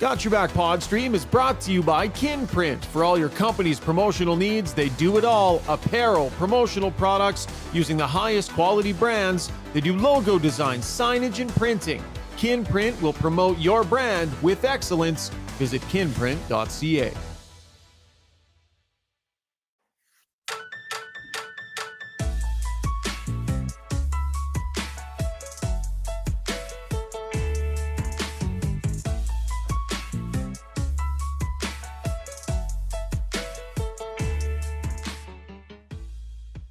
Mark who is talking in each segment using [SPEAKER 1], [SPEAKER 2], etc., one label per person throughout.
[SPEAKER 1] Got Your Back Podstream is brought to you by Kinprint. For all your company's promotional needs, they do it all. Apparel, promotional products using the highest quality brands. They do logo design, signage, and printing. Kinprint will promote your brand with excellence. Visit kinprint.ca.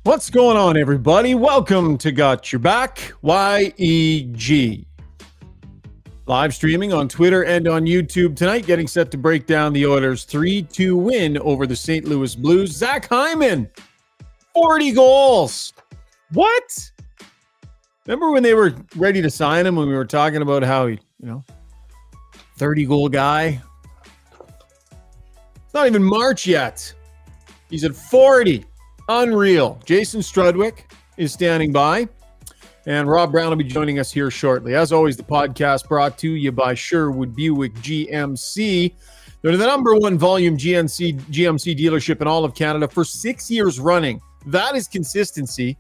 [SPEAKER 1] What's going on, everybody? Welcome to Got Your Back, YEG. Live streaming on Twitter and on YouTube tonight, getting set to break down the Oilers' 3-2 win over the St. Louis Blues. Zach Hyman, 40 goals. What? Remember when they were ready to sign him, when we were talking about how he, 30-goal guy? It's not even March yet. He's at 40. Unreal. Jason Strudwick is standing by, and Rob Brown will be joining us here shortly. As always, the podcast brought to you by Sherwood Buick GMC. They're the number one volume GMC dealership in all of Canada for 6 years running. That is consistency.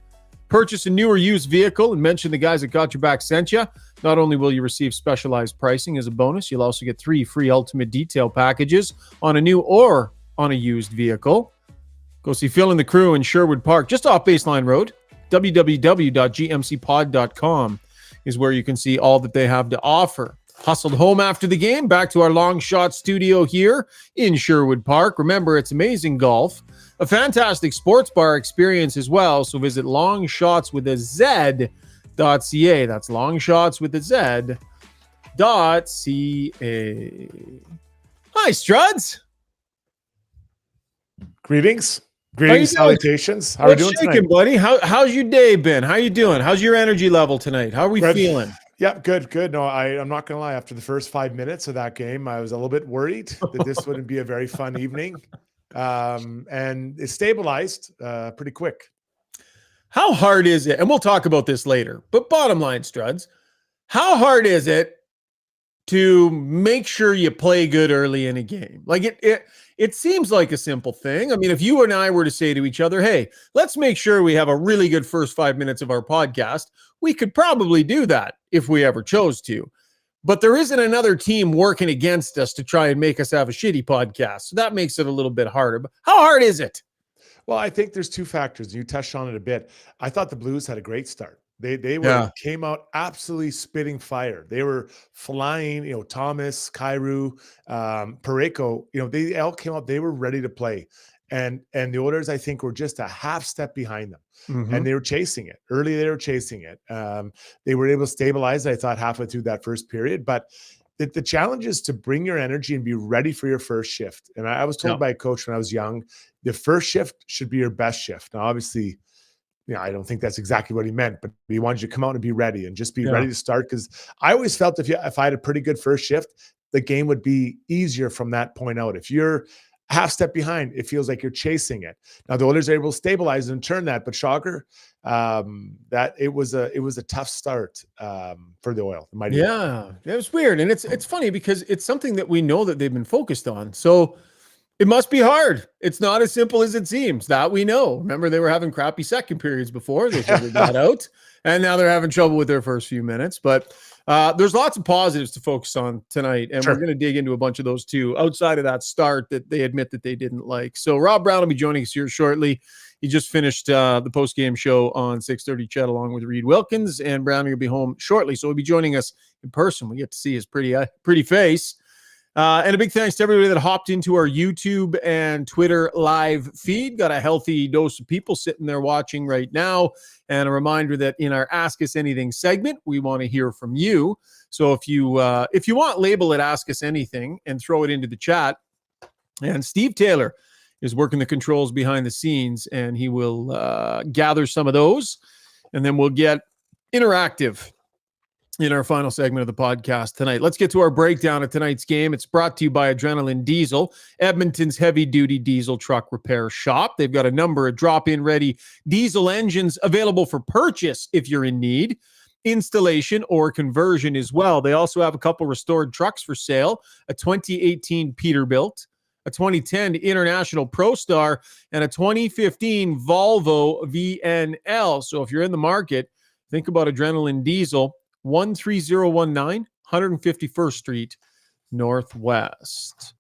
[SPEAKER 1] Purchase a new or used vehicle and mention the guys that Got Your Back sent you. Not only will you receive specialized pricing as a bonus, you'll also get 3 free ultimate detail packages on a new or on a used vehicle. Go see Phil and the crew in Sherwood Park, just off Baseline Road. www.gmcpod.com is where you can see all that they have to offer. Hustled home after the game, back to our long shot studio here in Sherwood Park. Remember, it's amazing golf, a fantastic sports bar experience as well. So visit longshotswithaz.ca. That's longshotswithaz.ca. Hi, Struds.
[SPEAKER 2] Greetings, salutations. How are we doing tonight,
[SPEAKER 1] buddy? How's your day been? How you doing? How's your energy level tonight? How are we feeling?
[SPEAKER 2] Yeah, good. No, I'm not gonna lie. After the first 5 minutes of that game, I was a little bit worried that this wouldn't be a very fun evening, and it stabilized pretty quick.
[SPEAKER 1] How hard is it? And we'll talk about this later. But bottom line, Struds, how hard is it to make sure you play good early in a game? Like it seems like a simple thing. I mean, if you and I were to say to each other, hey, let's make sure we have a really good first 5 minutes of our podcast, we could probably do that if we ever chose to. But there isn't another team working against us to try and make us have a shitty podcast. So that makes it a little bit harder. But how hard is it?
[SPEAKER 2] Well, I think there's 2 factors. You touched on it a bit. I thought the Blues had a great start. They came out absolutely spitting fire. They were flying, Thomas, Kyrou, Parayko, they all came out, they were ready to play. And the Oilers, I think, were just a half step behind them. Mm-hmm. And they were chasing it. Early, they were chasing it. They were able to stabilize, I thought, halfway through that first period. But the challenge is to bring your energy and be ready for your first shift. And I was told by a coach when I was young, the first shift should be your best shift. Now, obviously, I don't think that's exactly what he meant, but he wanted you to come out and be ready and just be ready to start. Because I always felt if I had a pretty good first shift, the game would be easier from that point out. If you're half step behind, it feels like you're chasing it. Now the Oilers are able to stabilize and turn that, but shocker, that it was a tough start for the Oil.
[SPEAKER 1] Yeah, it was weird, and it's funny because it's something that we know that they've been focused on. So it must be hard. It's not as simple as it seems. That we know. Remember, they were having crappy second periods before. They figured that out. And now they're having trouble with their first few minutes. But there's lots of positives to focus on tonight. And we're going to dig into a bunch of those too, outside of that start that they admit that they didn't like. So Rob Brown will be joining us here shortly. He just finished the post-game show on 6:30 Chet along with Reed Wilkins. And Brown will be home shortly. So he'll be joining us in person. We get to see his pretty face. And a big thanks to everybody that hopped into our YouTube and Twitter live feed. Got a healthy dose of people sitting there watching right now. And a reminder that in our Ask Us Anything segment, we want to hear from you. So if you want, label it Ask Us Anything and throw it into the chat. And Steve Taylor is working the controls behind the scenes, and he will gather some of those. And then we'll get interactive in our final segment of the podcast tonight. Let's get to our breakdown of tonight's game. It's brought to you by Adrenaline Diesel, Edmonton's heavy-duty diesel truck repair shop. They've got a number of drop-in ready diesel engines available for purchase if you're in need. installation or conversion as well. They also have a couple restored trucks for sale, a 2018 Peterbilt, a 2010 International Pro Star, and a 2015 Volvo VNL. So if you're in the market, think about Adrenaline Diesel, 13019 151st Street Northwest.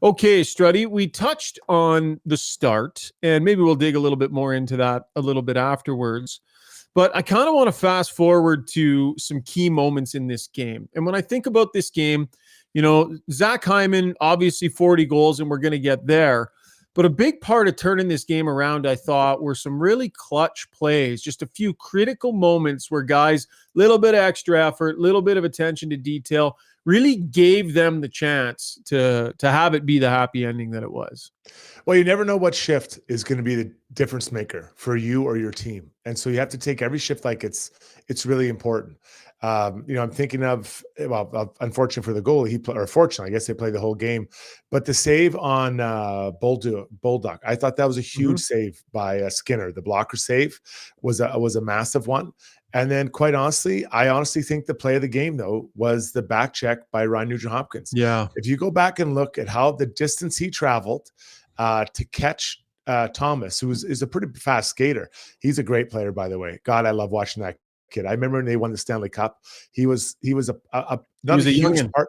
[SPEAKER 1] Okay, Struddy, we touched on the start, and maybe we'll dig a little bit more into that a little bit afterwards. But I kind of want to fast forward to some key moments in this game. And when I think about this game, Zach Hyman, obviously 40 goals, and we're going to get there. But a big part of turning this game around, I thought, were some really clutch plays, just a few critical moments where guys, little bit of extra effort, little bit of attention to detail, really gave them the chance to have it be the happy ending that it was.
[SPEAKER 2] Well, you never know what shift is going to be the difference maker for you or your team. And so you have to take every shift like it's really important. I'm thinking of, unfortunately for the goalie, or fortunately, I guess they played the whole game, but the save on Bulldog, I thought that was a huge save by Skinner. The blocker save was a massive one. And then, quite honestly, I honestly think the play of the game, though, was the back check by Ryan Nugent-Hopkins.
[SPEAKER 1] Yeah.
[SPEAKER 2] If you go back and look at how the distance he traveled to catch Thomas, who is a pretty fast skater. He's a great player, by the way. God, I love watching that kid. I remember when they won the Stanley Cup. He was a huge part,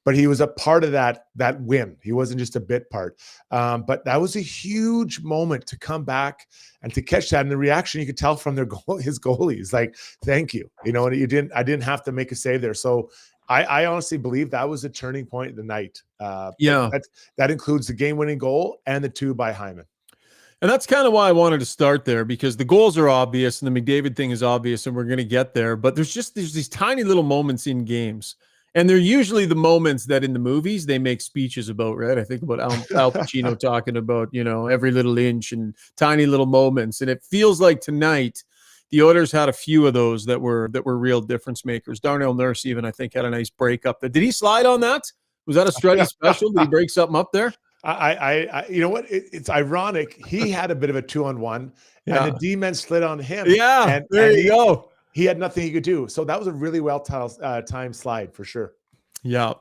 [SPEAKER 2] but he was a part of that win. He wasn't just a bit part. But that was a huge moment to come back and to catch that. And the reaction you could tell from his goalies, like, thank you. And I didn't have to make a save there. So I honestly believe that was a turning point in the night. That includes the game-winning goal and the 2 by Hyman.
[SPEAKER 1] And that's kind of why I wanted to start there, because the goals are obvious and the McDavid thing is obvious, and we're going to get there. But there's these tiny little moments in games. And they're usually the moments that in the movies they make speeches about, right? I think about Al Pacino talking about, every little inch and tiny little moments. And it feels like tonight the Oilers had a few of those that were real difference makers. Darnell Nurse even, I think, had a nice breakup. Did he slide on that? Was that a Struddy special? Did he break something up there?
[SPEAKER 2] I you know what? It's ironic. He had a bit of a 2-on-1, and the D-men slid on him.
[SPEAKER 1] Yeah,
[SPEAKER 2] and
[SPEAKER 1] you go.
[SPEAKER 2] He had nothing he could do. So that was a really well-timed slide for sure.
[SPEAKER 1] Yeah.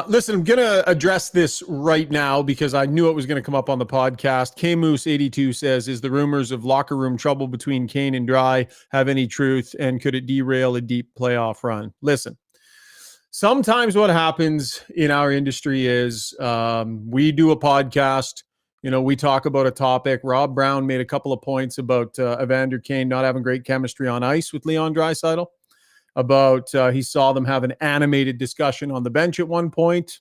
[SPEAKER 1] Listen, I'm going to address this right now because I knew it was going to come up on the podcast. K-Moose82 says, is the rumors of locker room trouble between Kane and Dry have any truth, and could it derail a deep playoff run? Listen, sometimes what happens in our industry is we do a podcast. We talk about a topic. Rob Brown made a couple of points about Evander Kane not having great chemistry on ice with Leon Draisaitl, about he saw them have an animated discussion on the bench at one point,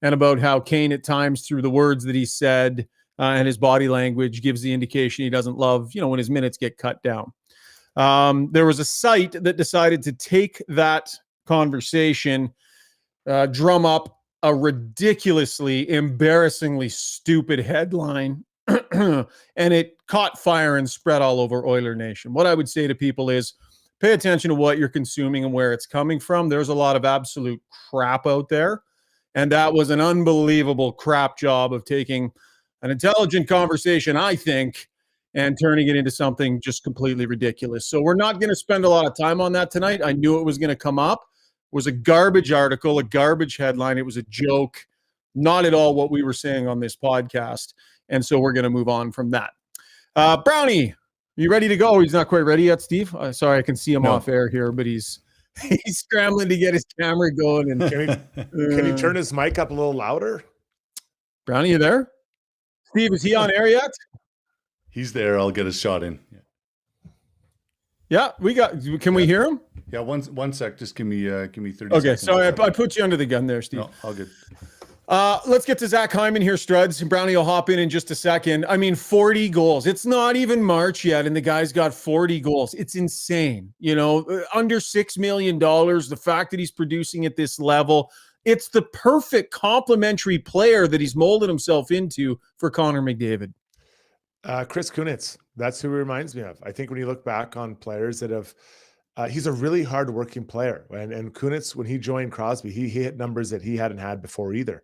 [SPEAKER 1] and about how Kane at times, through the words that he said and his body language, gives the indication he doesn't love, when his minutes get cut down. There was a site that decided to take that conversation, drum up a ridiculously, embarrassingly stupid headline, and it caught fire and spread all over Oiler Nation. What I would say to people is pay attention to what you're consuming and where it's coming from. There's a lot of absolute crap out there, and that was an unbelievable crap job of taking an intelligent conversation, I think, and turning it into something just completely ridiculous. So we're not going to spend a lot of time on that tonight. I knew it was going to come up. It was a garbage article, a garbage headline. It was a joke, not at all what we were saying on this podcast. And so we're going to move on from that. Brownie, you ready to go? He's not quite ready yet, Steve. Sorry, I can see him off air here, but he's scrambling to get his camera going. And
[SPEAKER 2] can he turn his mic up a little louder?
[SPEAKER 1] Brownie, you there? Steve, is he on air yet?
[SPEAKER 3] He's there. I'll get his shot in.
[SPEAKER 1] Yeah, can we hear him?
[SPEAKER 3] Yeah, one sec. Just give me 30 seconds.
[SPEAKER 1] Okay, sorry, I put you under the gun there, Steve.
[SPEAKER 3] No, all good.
[SPEAKER 1] Let's get to Zach Hyman here, Struds. Brownie will hop in just a second. 40 goals. It's not even March yet, and the guy's got 40 goals. It's insane. Under $6 million, the fact that he's producing at this level, it's the perfect complementary player that he's molded himself into for Connor McDavid.
[SPEAKER 2] Chris Kunitz. That's who he reminds me of. I think when you look back on players that have, he's a really hard-working player. And Kunitz, when he joined Crosby, he hit numbers that he hadn't had before either,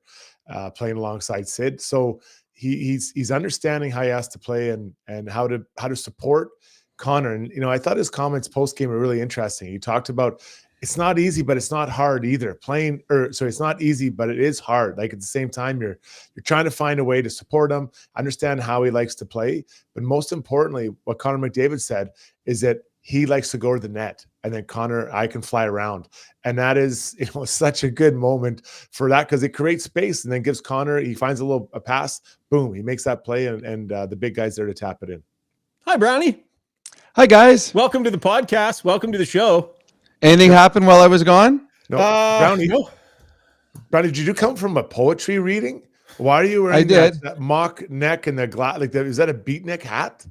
[SPEAKER 2] playing alongside Sid. So he's understanding how he has to play and how to support Connor. And, I thought his comments post-game were really interesting. He talked about it's not easy, but it's not hard either. It's not easy, but it is hard. Like at the same time, you're trying to find a way to support him, understand how he likes to play. But most importantly, what Connor McDavid said is that he likes to go to the net, and then Connor, I can fly around. And that is, such a good moment for that, because it creates space and then gives Connor, he finds a pass, boom, he makes that play, and the big guy's there to tap it in.
[SPEAKER 1] Hi, Brownie.
[SPEAKER 4] Hi, guys.
[SPEAKER 1] Welcome to the podcast. Welcome to the show.
[SPEAKER 4] Anything happened while I was gone?
[SPEAKER 2] No, Brownie, Brownie, did you come from a poetry reading? Why are you wearing that mock neck and the glass? Is that a beatnik hat?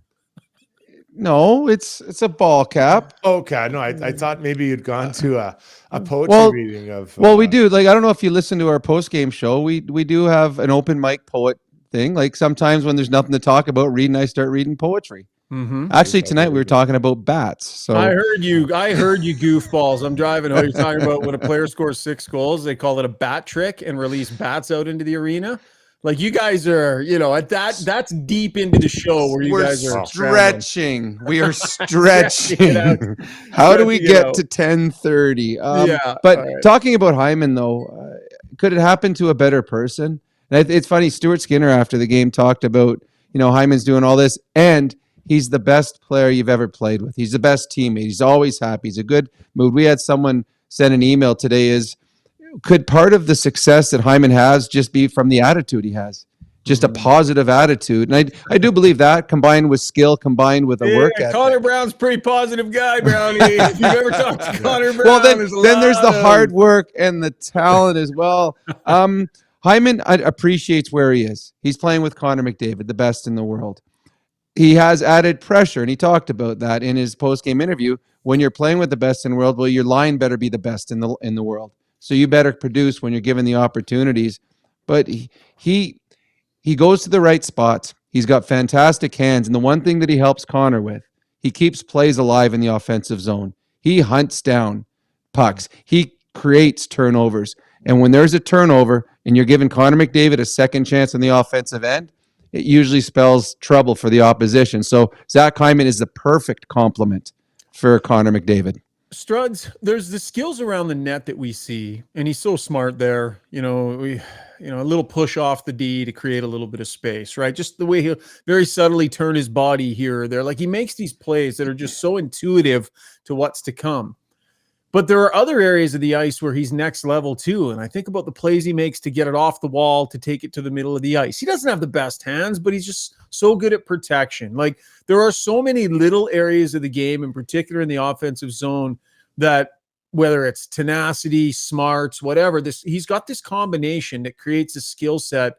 [SPEAKER 4] No, it's a ball cap.
[SPEAKER 2] Okay, no, I thought maybe you'd gone to a poetry reading of.
[SPEAKER 4] Well, we do. I don't know if you listen to our post game show. We do have an open mic poet thing. Like sometimes when there's nothing to talk about, Reed and I start reading poetry. Mm-hmm. Actually, tonight we were talking about bats. So
[SPEAKER 1] I heard you goofballs. I'm driving home. You're talking about when a player scores 6 goals, they call it a bat trick and release bats out into the arena. Like you guys are, that's deep into the show where you guys are
[SPEAKER 4] stretching. We are stretching. How do we get to 10:30? But talking about Hyman though, could it happen to a better person? And it's funny. Stuart Skinner after the game talked about, Hyman's doing all this, and he's the best player you've ever played with. He's the best teammate. He's always happy. He's a good mood. We had someone send an email today could part of the success that Hyman has just be from the attitude he has? Just a positive attitude. And I do believe that, combined with skill, combined with a work ethic.
[SPEAKER 1] Connor Brown's a pretty positive guy, Brownie. If you've ever talked to Connor Brown.
[SPEAKER 4] Well, then there's the hard work and the talent as well. Hyman appreciates where he is. He's playing with Connor McDavid, the best in the world. He has added pressure, and he talked about that in his post-game interview. When you're playing with the best in the world, well, your line better be the best in the world. So you better produce when you're given the opportunities. But he goes to the right spots. He's got fantastic hands. And the one thing that he helps Connor with, he keeps plays alive in the offensive zone. He hunts down pucks. He creates turnovers. And when there's a turnover and you're giving Connor McDavid a second chance on the offensive end, it usually spells trouble for the opposition. So Zach Hyman is the perfect complement for Connor McDavid.
[SPEAKER 1] Struds, there's the skills around the net that we see, and he's so smart there. A little push off the D to create a little bit of space, right? Just the way he'll very subtly turn his body here or there. Like he makes these plays that are just so intuitive to what's to come. But there are other areas of the ice where he's next level too. And I think about the plays he makes to get it off the wall, to take it to the middle of the ice. He doesn't have the best hands, but he's just so good at protection. Like there are so many little areas of the game, in particular in the offensive zone, that whether it's tenacity, smarts, whatever, he's got this combination that creates a skill set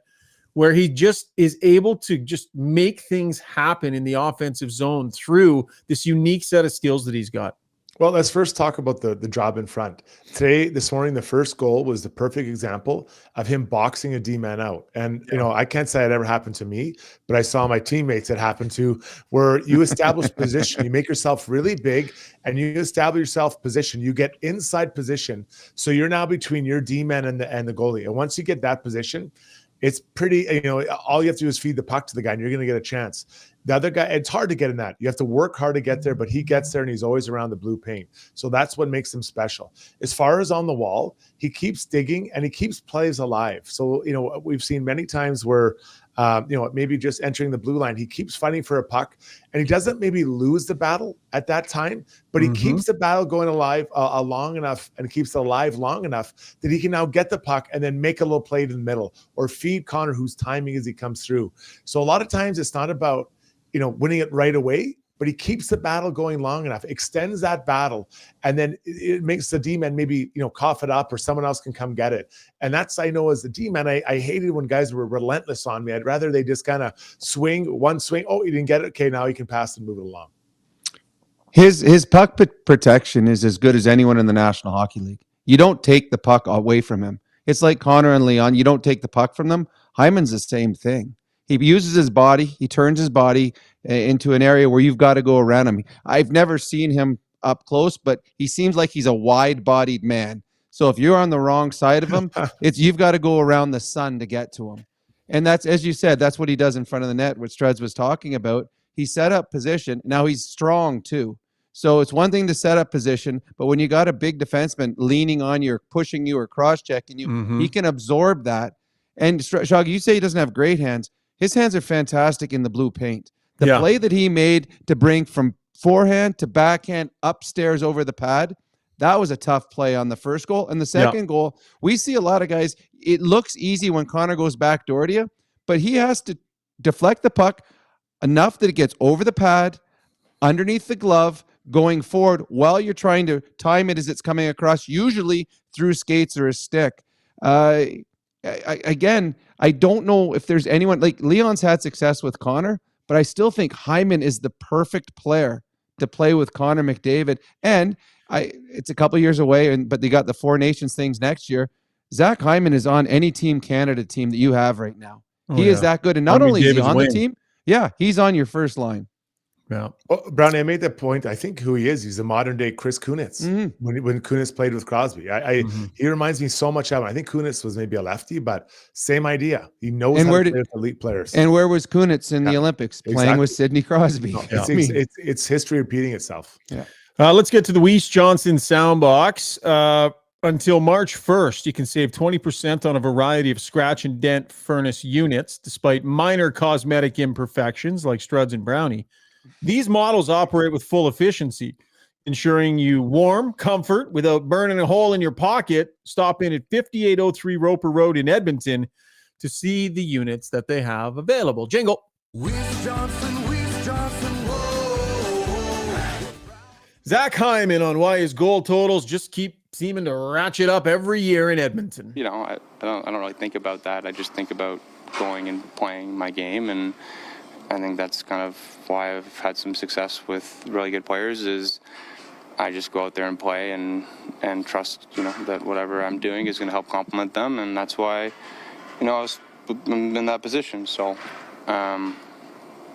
[SPEAKER 1] where he just is able to just make things happen in the offensive zone through this unique set of skills that he's got.
[SPEAKER 2] Well, let's first talk about the job in front. This morning, the first goal was the perfect example of him boxing a D-man out. And, I can't say it ever happened to me, but I saw my teammates it happened to, where you establish position, you make yourself really big, and you establish yourself position. You get inside position. So you're now between your D-man and the goalie. And once you get that position, it's pretty, all you have to do is feed the puck to the guy and you're going to get a chance. The other guy, it's hard to get in that. You have to work hard to get there, but he gets there and he's always around the blue paint. So that's what makes him special. As far as on the wall, he keeps digging and he keeps plays alive. So, we've seen many times where, maybe just entering the blue line, he keeps fighting for a puck and he doesn't maybe lose the battle at that time, but he keeps the battle going alive long enough and keeps it alive long enough that he can now get the puck and then make a little play in the middle or feed Connor, who's timing as he comes through. So a lot of times it's not about, winning it right away, but he keeps the battle going long enough, extends that battle, and then it makes the D-man maybe, cough it up or someone else can come get it. And that's, I know as the D-man, I hated when guys were relentless on me. I'd rather they just kind of one swing. Oh, you didn't get it. Okay, now he can pass and move it along.
[SPEAKER 4] His puck protection is as good as anyone in the National Hockey League. You don't take the puck away from him. It's like Connor and Leon. You don't take the puck from them. Hyman's the same thing. He uses his body. He turns his body into an area where you've got to go around him. I've never seen him up close, but he seems like he's a wide-bodied man. So if you're on the wrong side of him, you've got to go around the sun to get to him. And that's, as you said, that's what he does in front of the net, what Struds was talking about. he set up position. Now he's strong too. So it's one thing to set up position, but when you got a big defenseman leaning on you or pushing you or cross-checking you, he can absorb that. And Shog, you say he doesn't have great hands. His hands are fantastic in the blue paint. The play that he made to bring from forehand to backhand upstairs over the pad, that was a tough play on the first goal. And the second goal, we see a lot of guys, it looks easy when Connor goes backdoor to you, but he has to deflect the puck enough that it gets over the pad, underneath the glove, going forward while you're trying to time it as it's coming across, usually through skates or a stick. Again, I don't know if there's anyone, like Leon's had success with Connor, but I still think Hyman is the perfect player to play with Connor McDavid. And it's a couple years away, but they got the Four Nations things next year. Zach Hyman is on any Team Canada team that you have right now. He is that good. And not only is he on the team, he's on your first line.
[SPEAKER 1] Yeah.
[SPEAKER 2] Oh, Brownie, I made that point. I think who he is, he's a modern day Chris Kunitz. When Kunitz played with Crosby, he reminds me so much of him. I think Kunitz was maybe a lefty, but same idea. He knows how to play with elite players.
[SPEAKER 4] And where was Kunitz in the Olympics? Playing with Sidney Crosby.
[SPEAKER 2] No, it's history repeating itself.
[SPEAKER 4] Yeah.
[SPEAKER 1] Let's get to the Weiss Johnson Soundbox. Until March 1st, you can save 20% on a variety of scratch and dent furnace units, despite minor cosmetic imperfections like Struds and Brownie. These models operate with full efficiency, ensuring you warm comfort without burning a hole in your pocket. Stop in at 5803 Roper Road in Edmonton to see the units that they have available. Jingle.
[SPEAKER 5] Weiss Johnson, whoa.
[SPEAKER 1] Zach Hyman on why his goal totals just keep seeming to ratchet up every year in Edmonton.
[SPEAKER 6] You know, I don't really think about that. I just think about going and playing my game, and I think that's kind of why I've had some success with really good players is I just go out there and play and trust, that whatever I'm doing is going to help complement them. And that's why, I'm in that position. So,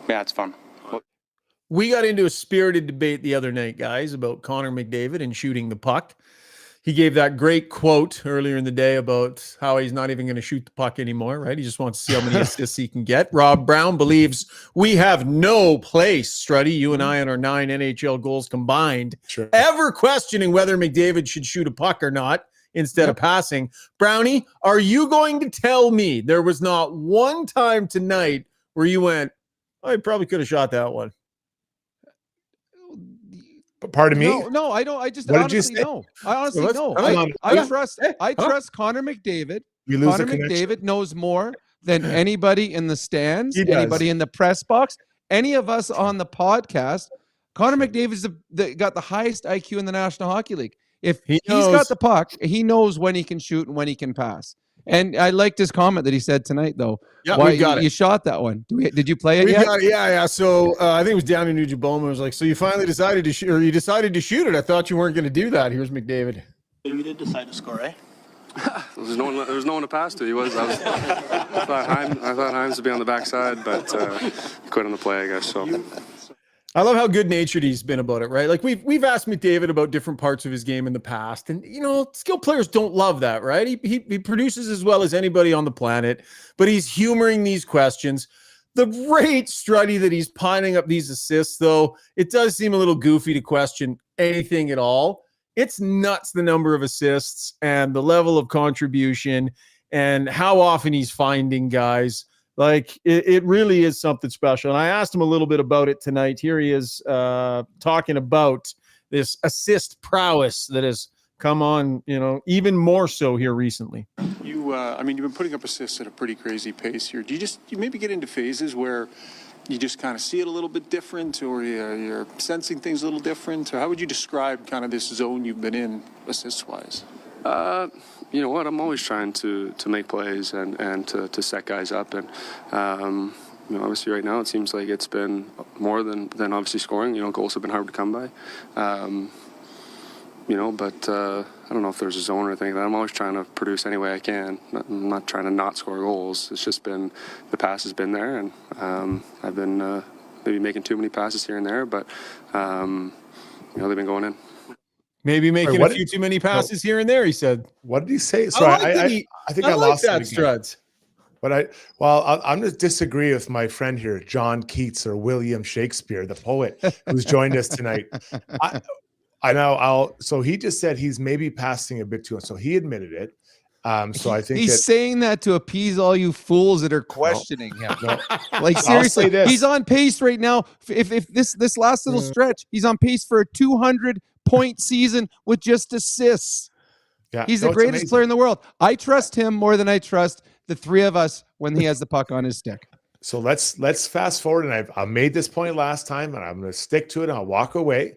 [SPEAKER 6] it's fun.
[SPEAKER 1] We got into a spirited debate the other night, guys, about Connor McDavid and shooting the puck. He gave that great quote earlier in the day about how he's not even going to shoot the puck anymore, right? He just wants to see how many assists he can get. Rob Brown believes we have no place, Struddy, you and I, on our 9 NHL goals combined, ever questioning whether McDavid should shoot a puck or not instead of passing. Brownie, are you going to tell me there was not one time tonight where you went, I probably could have shot that one?
[SPEAKER 2] Pardon me?
[SPEAKER 4] No, I don't. I just
[SPEAKER 2] what
[SPEAKER 4] honestly know. I honestly know. I trust Connor McDavid. Connor McDavid knows more than anybody in the stands, anybody in the press box, any of us on the podcast. Connor McDavid's got the highest IQ in the National Hockey League. If he's got the puck, he knows when he can shoot and when he can pass. And I liked his comment that he said tonight, though.
[SPEAKER 1] Yeah,
[SPEAKER 4] why
[SPEAKER 1] you
[SPEAKER 4] shot that one? Did you play it yet?
[SPEAKER 1] Yeah. So I think it was down in Nugent Bowman. It was like, so you finally decided to shoot, or you decided to shoot it. I thought you weren't going to do that. Here's McDavid.
[SPEAKER 7] You did decide to score, eh?
[SPEAKER 8] There was no one to pass to. I thought Hyman would be on the backside, but quit on the play, I guess. So.
[SPEAKER 1] I love how good-natured he's been about it, right? Like we've asked McDavid about different parts of his game in the past, and skilled players don't love that, right? He produces as well as anybody on the planet, but he's humoring these questions. The rate, Struddy, that he's piling up these assists, though, it does seem a little goofy to question anything at all. It's nuts, the number of assists and the level of contribution and how often he's finding guys. Like, it really is something special. And I asked him a little bit about it tonight. Here he is talking about this assist prowess that has come on, even more so here recently.
[SPEAKER 9] You've been putting up assists at a pretty crazy pace here. Do you maybe get into phases where you just kind of see it a little bit different, or you're sensing things a little different? Or how would you describe kind of this zone you've been in assist-wise?
[SPEAKER 8] You know what? I'm always trying to make plays and to set guys up. And, obviously right now it seems like it's been more than obviously scoring. Goals have been hard to come by. But I don't know if there's a zone or anything. I'm always trying to produce any way I can. I'm not trying to not score goals. It's just been, the pass has been there, and I've been maybe making too many passes here and there, but they've been going in.
[SPEAKER 1] Maybe making a few too many passes here and there, he said.
[SPEAKER 2] What did he say? Sorry, I think I lost
[SPEAKER 1] that, Struds.
[SPEAKER 2] But I'm going to disagree with my friend here, John Keats or William Shakespeare, the poet who's joined us tonight. I know. So he just said he's maybe passing a bit too much. So he admitted it. So I think
[SPEAKER 4] he's saying that to appease all you fools that are questioning him. Like seriously, he's on pace right now. If this last little stretch, he's on pace for a 200-point season with just assists.
[SPEAKER 2] Yeah,
[SPEAKER 4] he's the greatest player in the world. I trust him more than I trust the three of us when he has the puck on his stick.
[SPEAKER 2] So let's fast forward, and I made this point last time, and I'm going to stick to it. And I'll walk away.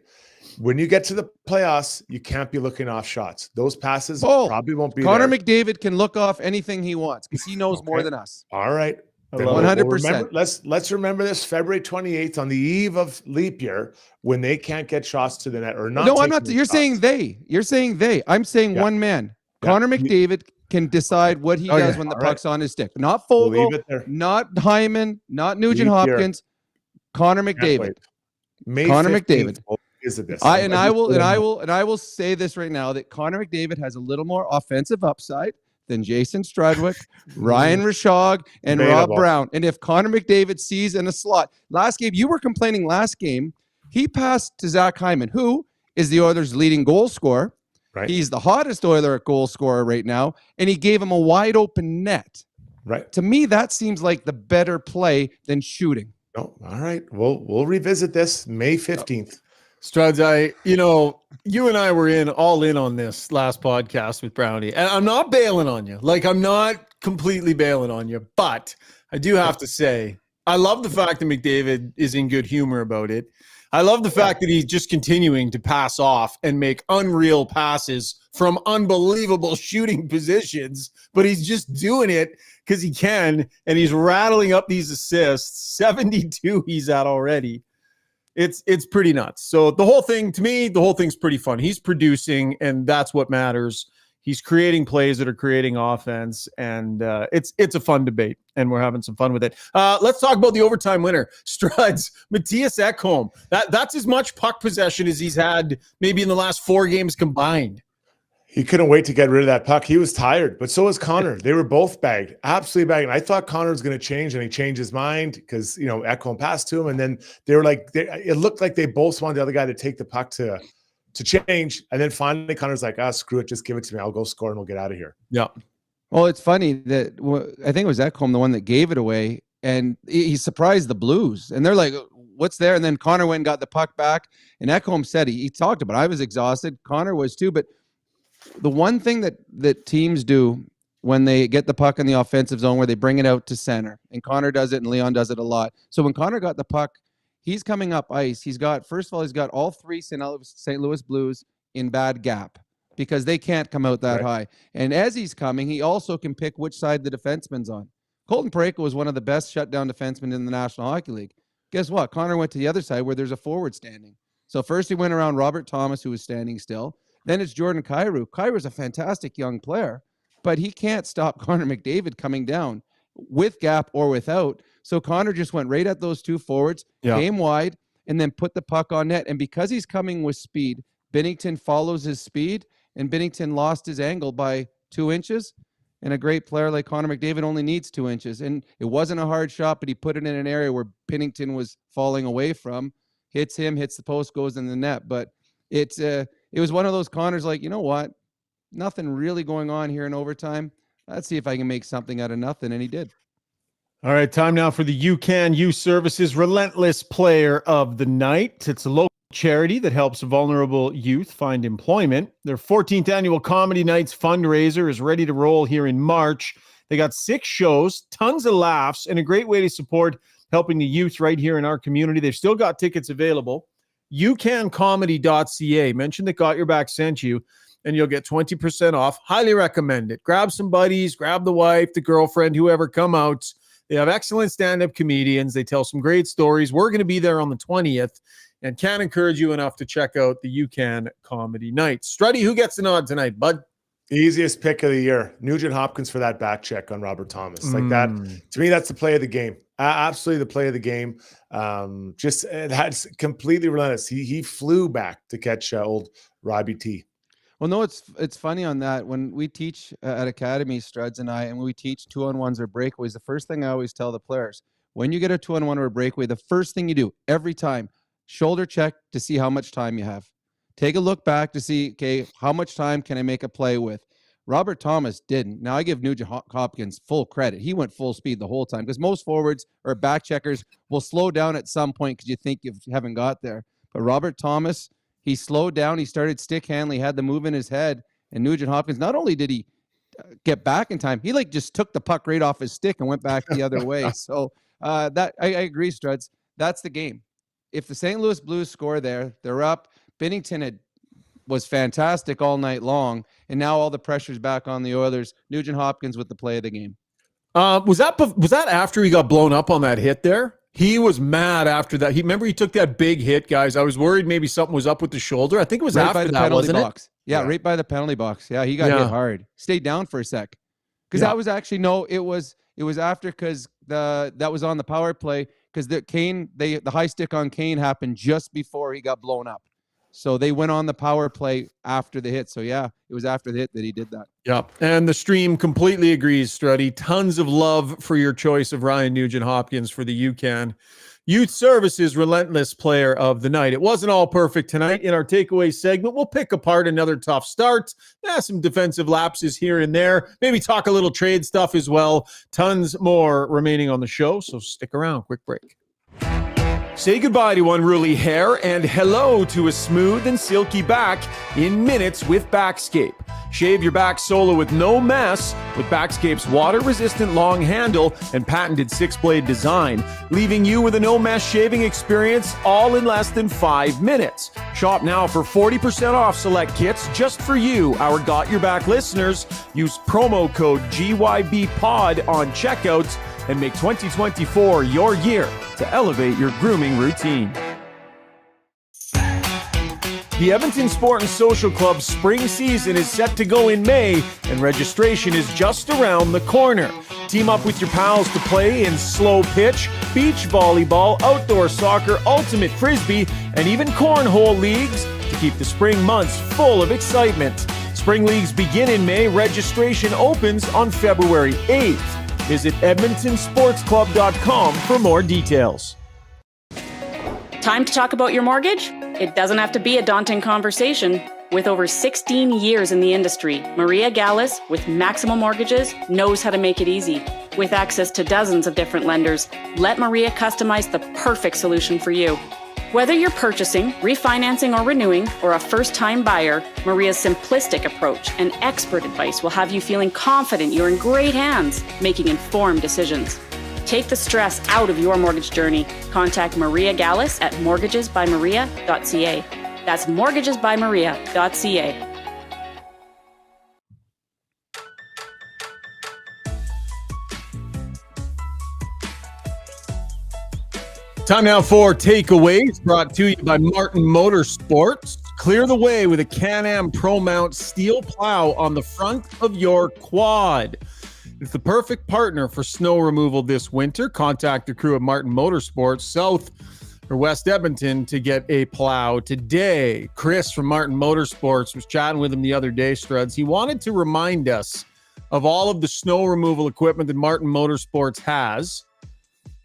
[SPEAKER 2] When you get to the playoffs, you can't be looking off shots. Those passes probably won't be
[SPEAKER 4] Connor
[SPEAKER 2] there.
[SPEAKER 4] McDavid can look off anything he wants because he knows more than us.
[SPEAKER 2] All right.
[SPEAKER 4] 100%.
[SPEAKER 2] Let's remember this February 28th on the eve of leap year when they can't get shots to the net or not.
[SPEAKER 4] No, I'm not. You're saying they. You're saying they. I'm saying one man. Connor McDavid can decide what he does when the puck's on his stick. Not Fogle, not Hyman, not Nugent Hopkins. Connor McDavid. Connor McDavid.
[SPEAKER 2] Visit this.
[SPEAKER 4] I will say this right now that Connor McDavid has a little more offensive upside than Jason Strudwick, Ryan Rishaug, and Rob Brown. And if Connor McDavid sees in a slot, last game, you were complaining last game, he passed to Zach Hyman, who is the Oilers' leading goal scorer.
[SPEAKER 2] Right.
[SPEAKER 4] He's the hottest Oiler at goal scorer right now, and he gave him a wide open net.
[SPEAKER 2] Right.
[SPEAKER 4] To me, that seems like the better play than shooting.
[SPEAKER 2] Oh, all right. We'll revisit this May 15th.
[SPEAKER 1] Struds, you and I were all in on this last podcast with Brownie, and I'm not bailing on you. Like, I'm not completely bailing on you, but I do have to say, I love the fact that McDavid is in good humor about it. I love the fact that he's just continuing to pass off and make unreal passes from unbelievable shooting positions, but he's just doing it because he can, and he's rattling up these assists. 72 he's at already. It's pretty nuts. So the whole thing, to me, the whole thing's pretty fun. He's producing, and that's what matters. He's creating plays that are creating offense, and it's a fun debate, and we're having some fun with it. Let's talk about the overtime winner, Struds, Matthias Ekholm. That's as much puck possession as he's had maybe in the last 4 games combined.
[SPEAKER 2] He couldn't wait to get rid of that puck. He was tired, but so was Connor. They were both bagged, absolutely bagged. And I thought Connor was going to change, and he changed his mind because, Ekholm passed to him. And then they were like, it looked like they both wanted the other guy to take the puck to change. And then finally Connor's like, screw it. Just give it to me. I'll go score and we'll get out of here.
[SPEAKER 1] Yeah.
[SPEAKER 4] Well, it's funny that I think it was Ekholm, the one that gave it away, and he surprised the Blues. And they're like, what's there? And then Connor went and got the puck back. And Ekholm said, he talked about it. I was exhausted. Connor was too, but the one thing that teams do when they get the puck in the offensive zone where they bring it out to center, and Connor does it and Leon does it a lot. So when Connor got the puck, he's coming up ice. He's got all 3 St. Louis Blues in bad gap because they can't come out that high. And as he's coming, he also can pick which side the defenseman's on. Colton Parayko was one of the best shutdown defensemen in the National Hockey League. Guess what? Connor went to the other side where there's a forward standing. So first he went around Robert Thomas, who was standing still. Then it's Jordan Kyrou. Kyrou's a fantastic young player, but he can't stop Connor McDavid coming down with gap or without. So Connor just went right at those 2 forwards, came wide, and then put the puck on net. And because he's coming with speed, Binnington follows his speed, and Binnington lost his angle by 2 inches. And a great player like Connor McDavid only needs 2 inches. And it wasn't a hard shot, but he put it in an area where Binnington was falling away from. Hits him, hits the post, goes in the net. But it was one of those Connors like, you know what? Nothing really going on here in overtime. Let's see if I can make something out of nothing. And he did.
[SPEAKER 1] All right, time now for the UCAN Youth Services Relentless Player of the Night. It's a local charity that helps vulnerable youth find employment. Their 14th annual Comedy Nights fundraiser is ready to roll here in March. They got 6 shows, tons of laughs, and a great way to support helping the youth right here in our community. They've still got tickets available. YouCanComedy.ca. Mention that Got Your Back sent you, and you'll get 20% off. Highly recommend it. Grab some buddies, grab the wife, the girlfriend, whoever, come out. They have excellent stand-up comedians. They tell some great stories. We're going to be there on the 20th and can't encourage you enough to check out the UCAN Comedy Nights. Struddy, who gets the nod tonight, bud?
[SPEAKER 2] Easiest pick of the year. Nugent Hopkins for that back check on Robert Thomas. Like that, to me, that's the play of the game. Absolutely the play of the game. It had completely relentless. He flew back to catch old Robbie T.
[SPEAKER 4] Well, no, it's funny on that. When we teach at Academy, Struds and I, and we teach 2-on-1s or breakaways, the first thing I always tell the players, when you get a 2-on-1 or a breakaway, the first thing you do every time, shoulder check to see how much time you have. Take a look back to see, okay, how much time can I make a play with? Robert Thomas didn't. Now, I give Nugent Hopkins full credit. He went full speed the whole time because most forwards or back checkers will slow down at some point because you think you haven't got there. But Robert Thomas, he slowed down. He started stick handling. He had the move in his head. And Nugent Hopkins, not only did he get back in time, he like just took the puck right off his stick and went back the other way. So that I agree, Struds. That's the game. If the St. Louis Blues score there, they're up. Binnington was fantastic all night long, and now all the pressure's back on the Oilers. Nugent Hopkins with the play of the game.
[SPEAKER 1] Was that after he got blown up on that hit there? He was mad after that. He took that big hit, guys. I was worried maybe something was up with the shoulder. I think it was
[SPEAKER 4] right
[SPEAKER 1] after
[SPEAKER 4] by the
[SPEAKER 1] that,
[SPEAKER 4] penalty
[SPEAKER 1] wasn't
[SPEAKER 4] box.
[SPEAKER 1] it?
[SPEAKER 4] Yeah, right by the penalty box. Yeah, he got hit hard. Stayed down for a sec. Because that was actually it was after because that was on the power play because the high stick on Kane happened just before he got blown up. So they went on the power play after the hit. So yeah, it was after the hit that he did that.
[SPEAKER 1] Yep. And the stream completely agrees, Struddy. Tons of love for your choice of Ryan Nugent Hopkins for the UCAN Youth Services Relentless Player of the Night. It wasn't all perfect tonight. In our takeaway segment, we'll pick apart another tough start. Some defensive lapses here and there. Maybe talk a little trade stuff as well. Tons more remaining on the show, so stick around. Quick break. Say goodbye to unruly hair and hello to a smooth and silky back in minutes with Backscape. Shave your back solo with no mess with Backscape's water-resistant long handle and patented 6-blade design, leaving you with a no-mess shaving experience all in less than 5 minutes. Shop now for 40% off select kits just for you, our Got Your Back listeners. Use promo code GYBPOD on checkouts and make 2024 your year to elevate your grooming routine. The Edmonton Sport and Social Club's spring season is set to go in May, and registration is just around the corner. Team up with your pals to play in slow pitch, beach volleyball, outdoor soccer, ultimate frisbee, and even cornhole leagues to keep the spring months full of excitement. Spring leagues begin in May. Registration opens on February 8th. Visit EdmontonSportsClub.com for more details.
[SPEAKER 10] Time to talk about your mortgage? It doesn't have to be a daunting conversation. With over 16 years in the industry, Maria Gallus with Maximum Mortgages knows how to make it easy. With access to dozens of different lenders, let Maria customize the perfect solution for you. Whether you're purchasing, refinancing, or renewing, or a first-time buyer, Maria's simplistic approach and expert advice will have you feeling confident you're in great hands, making informed decisions. Take the stress out of your mortgage journey. Contact Maria Gallus at mortgagesbymaria.ca. That's mortgagesbymaria.ca.
[SPEAKER 1] Time now for takeaways, brought to you by Martin Motorsports. Clear the way with a Can-Am Pro Mount steel plow on the front of your quad. It's the perfect partner for snow removal this winter. Contact the crew at Martin Motorsports, South or West Edmonton, to get a plow today. Chris from Martin Motorsports was chatting with him the other day, Struds. He wanted to remind us of all of the snow removal equipment that Martin Motorsports has.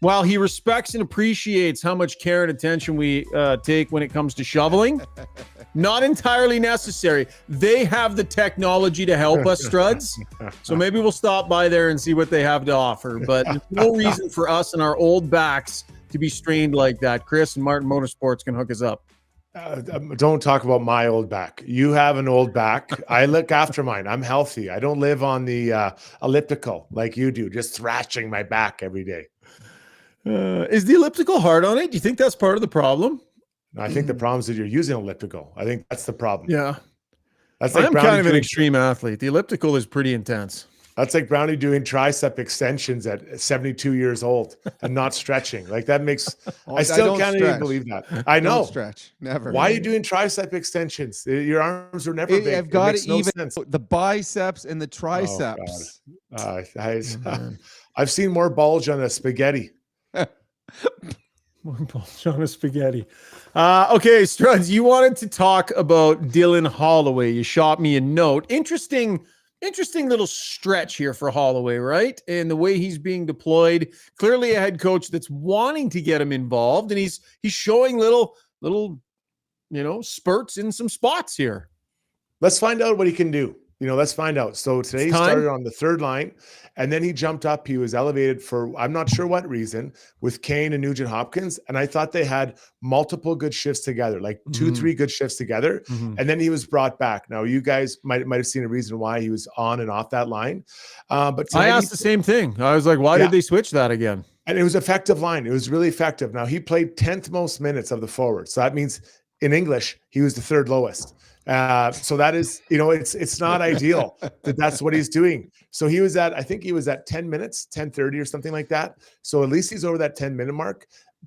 [SPEAKER 1] While he respects and appreciates how much care and attention we take when it comes to shoveling, not entirely necessary. They have the technology to help us, Struds. So maybe we'll stop by there and see what they have to offer. But there's no reason for us and our old backs to be strained like that. Chris and Martin Motorsports can hook us up.
[SPEAKER 2] Don't talk about my old back. You have an old back. I look after mine. I'm healthy. I don't live on the elliptical like you do, just thrashing my back every day.
[SPEAKER 1] Is the elliptical hard on it? Do you think that's part of the problem?
[SPEAKER 2] I think the problem is that you're using elliptical. I think that's the problem.
[SPEAKER 1] Yeah.
[SPEAKER 2] That's like
[SPEAKER 1] I'm kind of an extreme athlete. The elliptical is pretty intense.
[SPEAKER 2] That's like Brownie doing tricep extensions at 72 years old and not stretching. Like that makes, I still can't even believe that. I know.
[SPEAKER 4] Don't stretch. Never.
[SPEAKER 2] Why are you doing tricep extensions? Your arms are never big.
[SPEAKER 4] I've got
[SPEAKER 2] it
[SPEAKER 4] to even the biceps and the triceps.
[SPEAKER 2] I've seen more bulge on a spaghetti.
[SPEAKER 1] Sean of spaghetti. Okay, Struds, you wanted to talk about Dylan Holloway. You shot me a note. Interesting little stretch here for Holloway, right? And the way he's being deployed. Clearly a head coach that's wanting to get him involved, and he's showing little spurts in some spots here.
[SPEAKER 2] Let's find out what he can do. Let's find out. So today he started on the third line, and then he jumped up. He was elevated for, I'm not sure what reason, with Kane and Nugent Hopkins. And I thought they had multiple good shifts together, like 2-3 good shifts together. And then he was brought back. Now, you guys might have seen a reason why he was on and off that line. But
[SPEAKER 1] I asked the same thing. I was like, why did they switch that again?
[SPEAKER 2] And it was effective line. It was really effective. Now, he played 10th most minutes of the forward. So that means in English, he was the third lowest. So that is, it's not ideal that that's what he's doing. So I think he was at 10 minutes, 10:30 or something like that. So at least he's over that 10-minute mark.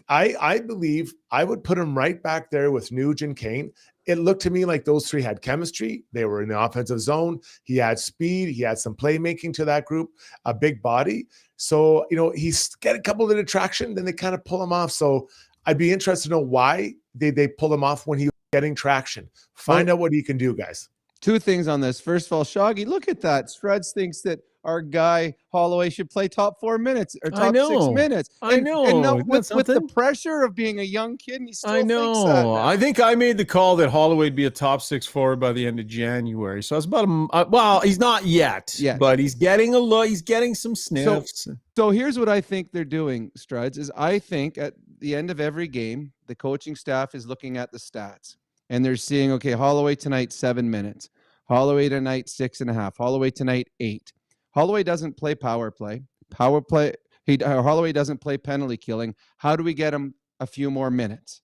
[SPEAKER 2] I believe I would put him right back there with Nuge and Kane. It looked to me like those three had chemistry. They were in the offensive zone. He had speed. He had some playmaking to that group, a big body. So, he's got a couple of traction, then they kind of pull him off. So I'd be interested to know why they pull him off when he was getting traction. Find out what he can do, guys.
[SPEAKER 4] Two things on this. First of all, Shoggy, look at that. Struds thinks that our guy Holloway should play top 4 minutes or top 6 minutes.
[SPEAKER 1] I know.
[SPEAKER 4] And with the pressure of being a young kid, and he still thinks that now.
[SPEAKER 1] I think I made the call that Holloway would be a top 6 forward by the end of January. So it's about well, he's not yet, but he's getting a look. He's getting some sniffs.
[SPEAKER 4] So here's what I think they're doing, Struds, is I think at the end of every game, the coaching staff is looking at the stats. And they're seeing, okay, Holloway tonight, 7 minutes. Holloway tonight, 6.5. Holloway tonight, 8. Holloway doesn't play power play. Holloway doesn't play penalty killing. How do we get him a few more minutes?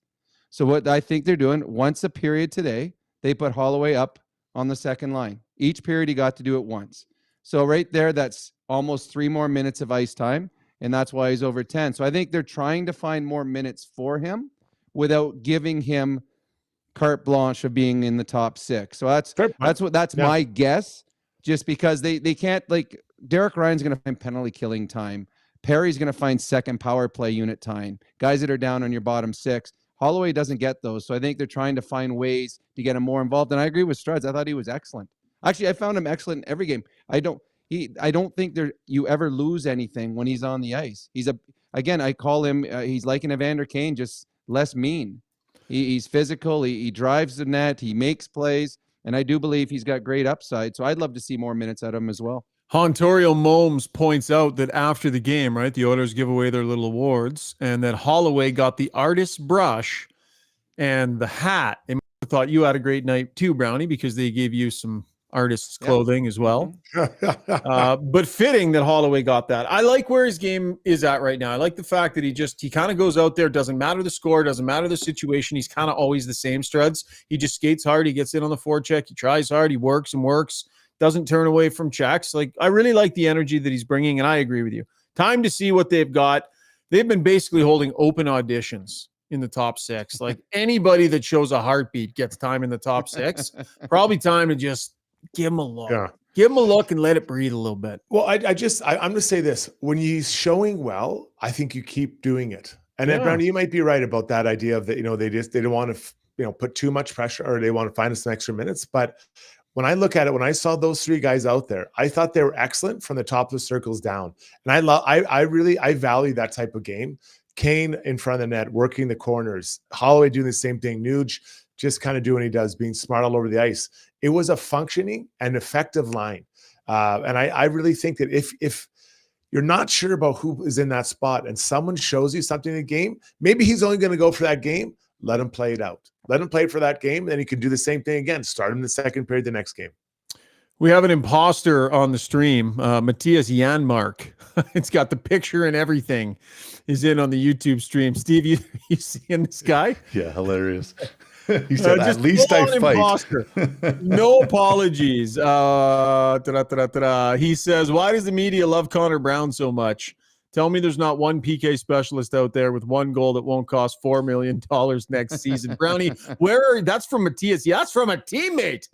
[SPEAKER 4] So what I think they're doing, once a period today, they put Holloway up on the second line. Each period he got to do it once. So right there, that's almost 3 more minutes of ice time, and that's why he's over 10. So I think they're trying to find more minutes for him without giving him carte blanche of being in the top 6. So that's my guess, just because they can't, like, Derek Ryan's going to find penalty killing time. Perry's going to find second power play unit time. Guys that are down on your bottom 6. Holloway doesn't get those. So I think they're trying to find ways to get him more involved. And I agree with Struds. I thought he was excellent. Actually, I found him excellent in every game. I don't think you ever lose anything when he's on the ice. I call him, he's like an Evander Kane, just less mean. He's physical. He drives the net. He makes plays. And I do believe he's got great upside. So I'd love to see more minutes out of him as well.
[SPEAKER 1] Hontorio Momes points out that after the game, right, the Oilers give away their little awards, and that Holloway got the artist's brush and the hat. They thought you had a great night too, Brownie, because they gave you some artist's clothing as well. But fitting that Holloway got that. I like where his game is at right now. I like the fact that he kind of goes out there, doesn't matter the score, doesn't matter the situation. He's kind of always the same, Struds. He just skates hard. He gets in on the forecheck. He tries hard. He works and works. Doesn't turn away from checks. Like, I really like the energy that he's bringing, and I agree with you. Time to see what they've got. They've been basically holding open auditions in the top 6. Like, anybody that shows a heartbeat gets time in the top 6. Probably time to just give him a look. Yeah. Give him a look and let it breathe a little bit.
[SPEAKER 2] Well, I'm going to say this. When he's showing well, I think you keep doing it. And then, Brownie, you might be right about that idea of that, they don't want to, put too mumuch pressure, or they want to find some extra minutes. But when I look at it, when I saw those 3 guys out there, I thought they were excellent from the top of the circles down. And I value that type of game. Kane in front of the net, working the corners, Holloway doing the same thing, Nuge just kind of doing what he does, being smart all over the ice. It was a functioning and effective line. And I really think that if you're not sure about who is in that spot and someone shows you something in the game, maybe he's only going to go for that game. Let him play it out. Let him play it for that game. Then he can do the same thing again. Start him the second period, the next game.
[SPEAKER 1] We have an imposter on the stream, Matthias Janmark. It's got the picture and everything. He's in on the YouTube stream. Steve, you seeing this guy?
[SPEAKER 3] Yeah, hilarious. He said, at least I fight.
[SPEAKER 1] Imposter. No apologies. He says, why does the media love Connor Brown so much? Tell me there's not one PK specialist out there with one goal that won't cost $4 million next season. Brownie, that's from Matthias. Yeah, that's from a teammate.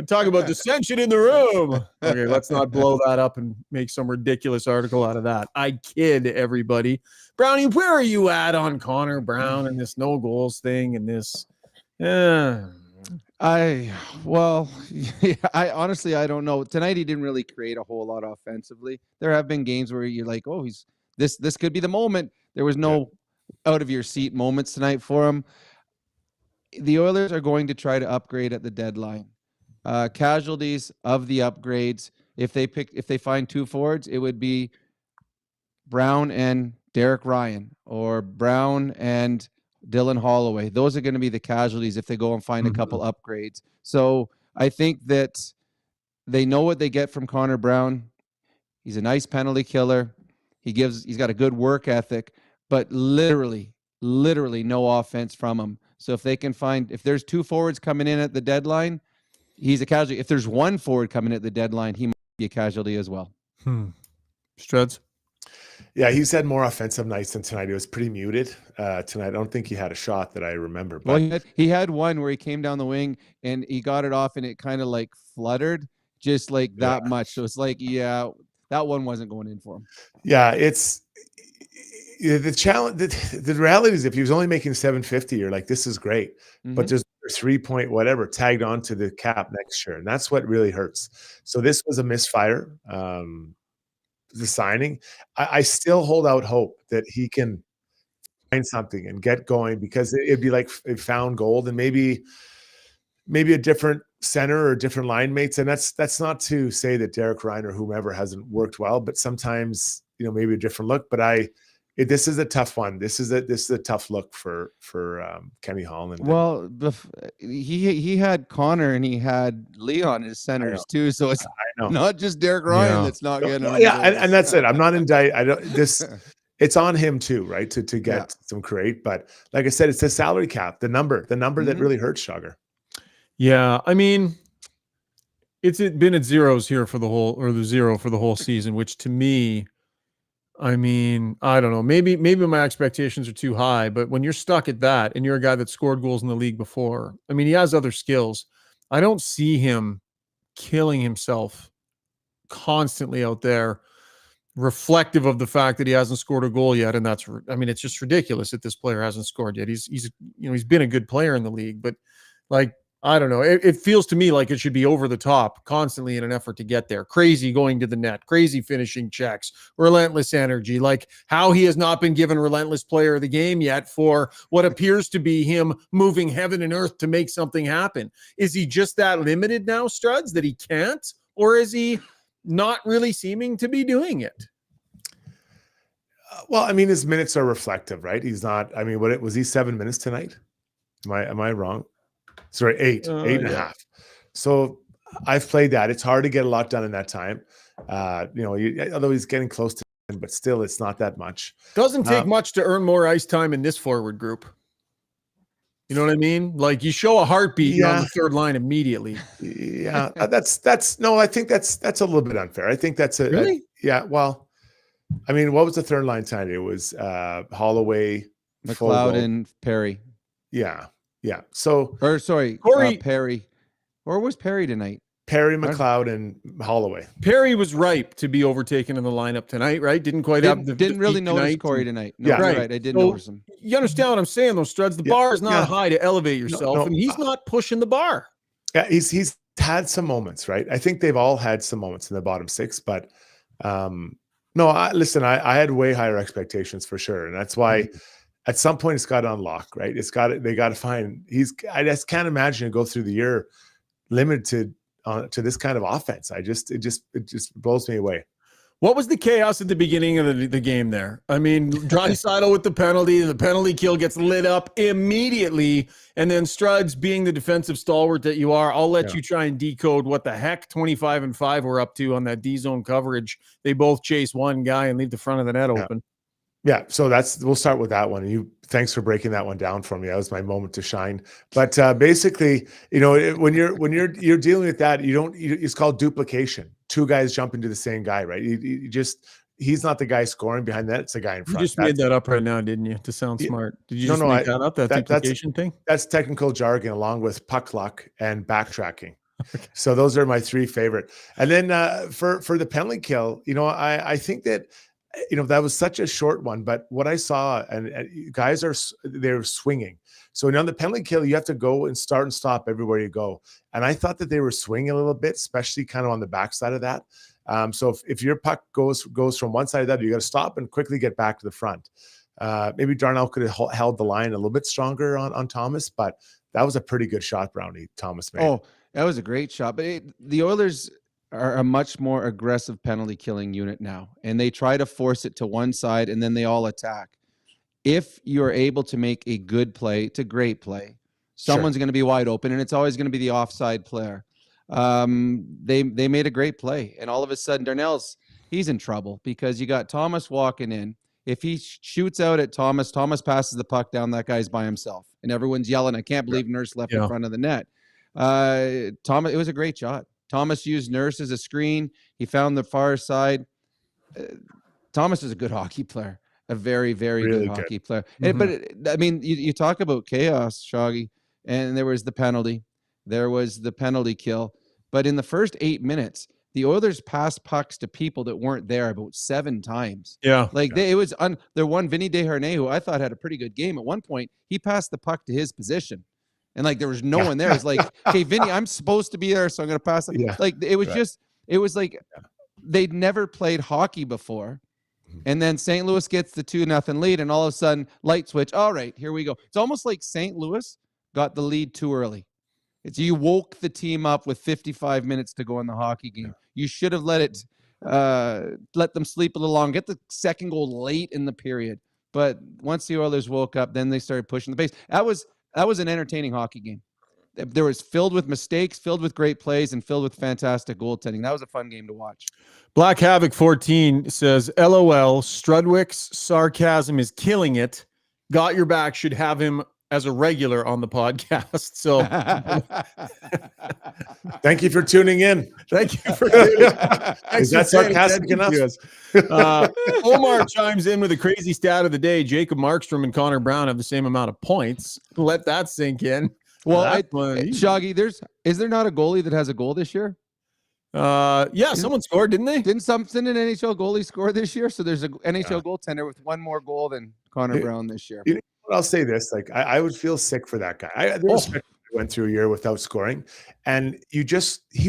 [SPEAKER 1] Talk about dissension in the room. Okay, let's not blow that up and make some ridiculous article out of that. I kid, everybody. Brownie, where are you at on Connor Brown and this no goals thing and this?
[SPEAKER 4] I honestly, I don't know. Tonight he didn't really create a whole lot offensively. There have been games where you're like, oh, this could be the moment. There was no out of your seat moments tonight for him. The Oilers are going to try to upgrade at the deadline. Casualties of the upgrades. If they find two forwards, it would be Brown and Derek Ryan, or Brown and Dylan Holloway. Those are going to be the casualties if they go and find a couple upgrades. So I think that they know what they get from Connor Brown. He's a nice penalty killer. He's got a good work ethic, but literally no offense from him. So if there's two forwards coming in at the deadline, he's a casualty. If there's one forward coming at the deadline, he might be a casualty as well.
[SPEAKER 1] Struds?
[SPEAKER 2] Yeah, he's had more offensive nights than tonight. It was pretty muted tonight. I don't think he had a shot that I remember. But
[SPEAKER 4] well, he had one where he came down the wing and he got it off and it kind of like fluttered just like that much. So it's like, that one wasn't going in for him.
[SPEAKER 2] Yeah, it's the challenge. The reality is if he was only making $750, you're like, this is great. But there's 3-point whatever tagged onto the cap next year. And that's what really hurts. So this was a misfire. The signing, I still hold out hope that he can find something and get going, because it'd be like it found gold, and maybe a different center or different line mates. And that's not to say that Derek Ryan or whomever hasn't worked well, but sometimes, maybe a different look. But this is a tough one. This is a tough look for Kenny Holland.
[SPEAKER 4] Well, he had Connor and he had Leon as centers too, so it's not just Derek Ryan that's not getting.
[SPEAKER 2] And that's it. I'm not it's on him too, right? To get some create, but like I said, it's the salary cap, the number that really hurts Sugar.
[SPEAKER 1] Yeah, I mean, it's been at zeros here for the zero for the whole season, which to me, I mean, I don't know. Maybe my expectations are too high, but when you're stuck at that and you're a guy that scored goals in the league before, I mean, he has other skills. I don't see him killing himself constantly out there, reflective of the fact that he hasn't scored a goal yet. And it's just ridiculous that this player hasn't scored yet. He's been a good player in the league, but like, I don't know. It feels to me like it should be over the top constantly in an effort to get there. Crazy going to the net, crazy finishing checks, relentless energy. Like how he has not been given relentless player of the game yet for what appears to be him moving heaven and earth to make something happen. Is he just that limited now, Struds, that he can't? Or is he not really seeming to be doing it?
[SPEAKER 2] Well, I mean, his minutes are reflective, right? He's not, I mean, was he 7 minutes tonight? Am I wrong? Sorry, eight and a half. So I've played that. It's hard to get a lot done in that time. Although he's getting close to him, but still it's not that much.
[SPEAKER 1] Doesn't take much to earn more ice time in this forward group. You know what I mean? Like you show a heartbeat on the third line immediately.
[SPEAKER 2] Yeah, I think that's a little bit unfair. I think that's
[SPEAKER 1] really.
[SPEAKER 2] Well, I mean, what was the third line tonight? It was Holloway,
[SPEAKER 4] McLeod, and Perry.
[SPEAKER 2] Yeah. So,
[SPEAKER 1] Corey,
[SPEAKER 4] Perry, or was Perry tonight?
[SPEAKER 2] Perry, McLeod, and Holloway.
[SPEAKER 1] Perry was ripe to be overtaken in the lineup tonight, right? Didn't really
[SPEAKER 4] notice Corey tonight. No, right. I didn't notice him.
[SPEAKER 1] You understand what I'm saying, though, Struds? The bar is not high to elevate yourself, and he's not pushing the bar.
[SPEAKER 2] Yeah, he's had some moments, right? I think they've all had some moments in the bottom six, but I had way higher expectations for sure, and that's why. At some point, it's got to unlock, right? They got to find. I just can't imagine it go through the year limited to this kind of offense. It just blows me away.
[SPEAKER 1] What was the chaos at the beginning of the game there? I mean, Draisaitl with the penalty kill gets lit up immediately, and then Struds, being the defensive stalwart that you are, I'll let you try and decode what the heck 25 and 5 were up to on that D zone coverage. They both chase one guy and leave the front of the net open.
[SPEAKER 2] Yeah, so we'll start with that one. Thanks for breaking that one down for me. That was my moment to shine. But basically, when you're dealing with that, it's called duplication. Two guys jump into the same guy, right? He's not the guy scoring behind that. It's the guy in front.
[SPEAKER 1] You just made that up right now, didn't you? To sound smart. Did you make that up? That duplication thing?
[SPEAKER 2] That's technical jargon along with puck luck and backtracking. So those are my 3 favorite. And then for the penalty kill, I think that that was such a short one, but what I saw and guys they're swinging. So on the penalty kill, you have to go and start and stop everywhere you go. And I thought that they were swinging a little bit, especially kind of on the backside of that. So if your puck goes from one side of that, you got to stop and quickly get back to the front. Maybe Darnell could have held the line a little bit stronger on Thomas, but that was a pretty good shot, Brownie, Thomas made.
[SPEAKER 4] Oh, that was a great shot. But the Oilers are a much more aggressive penalty killing unit now, and they try to force it to one side, and then they all attack. If you're able to make a good play, it's a great play. Someone's going to be wide open, and it's always going to be the offside player. They made a great play, and all of a sudden he's in trouble because you got Thomas walking in. If he shoots out at Thomas passes the puck down, that guy's by himself, and everyone's yelling, I can't believe Nurse left in front of the net. Thomas, it was a great shot. Thomas used Nurse as a screen. He found the far side. Thomas is a good hockey player, a very, very really good hockey player. Mm-hmm. But I mean, you talk about chaos, Shoggy, and there was the penalty. There was the penalty kill. But in the first 8 minutes, the Oilers passed pucks to people that weren't there about 7 times.
[SPEAKER 1] Yeah.
[SPEAKER 4] There one Vinny Desharnais, who I thought had a pretty good game. At one point, he passed the puck to his position. And there was no one there. It's like, hey, Vinny, I'm supposed to be there, so I'm going to pass it. Yeah. It was like they'd never played hockey before. And then St. Louis gets the 2-0 lead, and all of a sudden, light switch. All right, here we go. It's almost like St. Louis got the lead too early. You woke the team up with 55 minutes to go in the hockey game. You should have let them sleep a little long. Get the second goal late in the period. But once the Oilers woke up, then they started pushing the pace. That was an entertaining hockey game. There was filled with mistakes, filled with great plays, and filled with fantastic goaltending. That was a fun game to watch.
[SPEAKER 1] Black Havoc 14 says, LOL, Strudwick's sarcasm is killing it. Got Your Back should have him as a regular on the podcast. So
[SPEAKER 2] thank you for tuning in.
[SPEAKER 1] Thank you for tuning in.
[SPEAKER 2] Is that sarcastic enough?
[SPEAKER 1] Omar chimes in with a crazy stat of the day. Jacob Markstrom and Connor Brown have the same amount of points. Let that sink in.
[SPEAKER 4] Well, Shoggy, is there not a goalie that has a goal this year?
[SPEAKER 1] Someone scored, didn't they?
[SPEAKER 4] Didn't an NHL goalie score this year? So there's an NHL goaltender with one more goal than Connor Brown this year.
[SPEAKER 2] I'll say this, I would feel sick for that guy. Went through a year without scoring, and he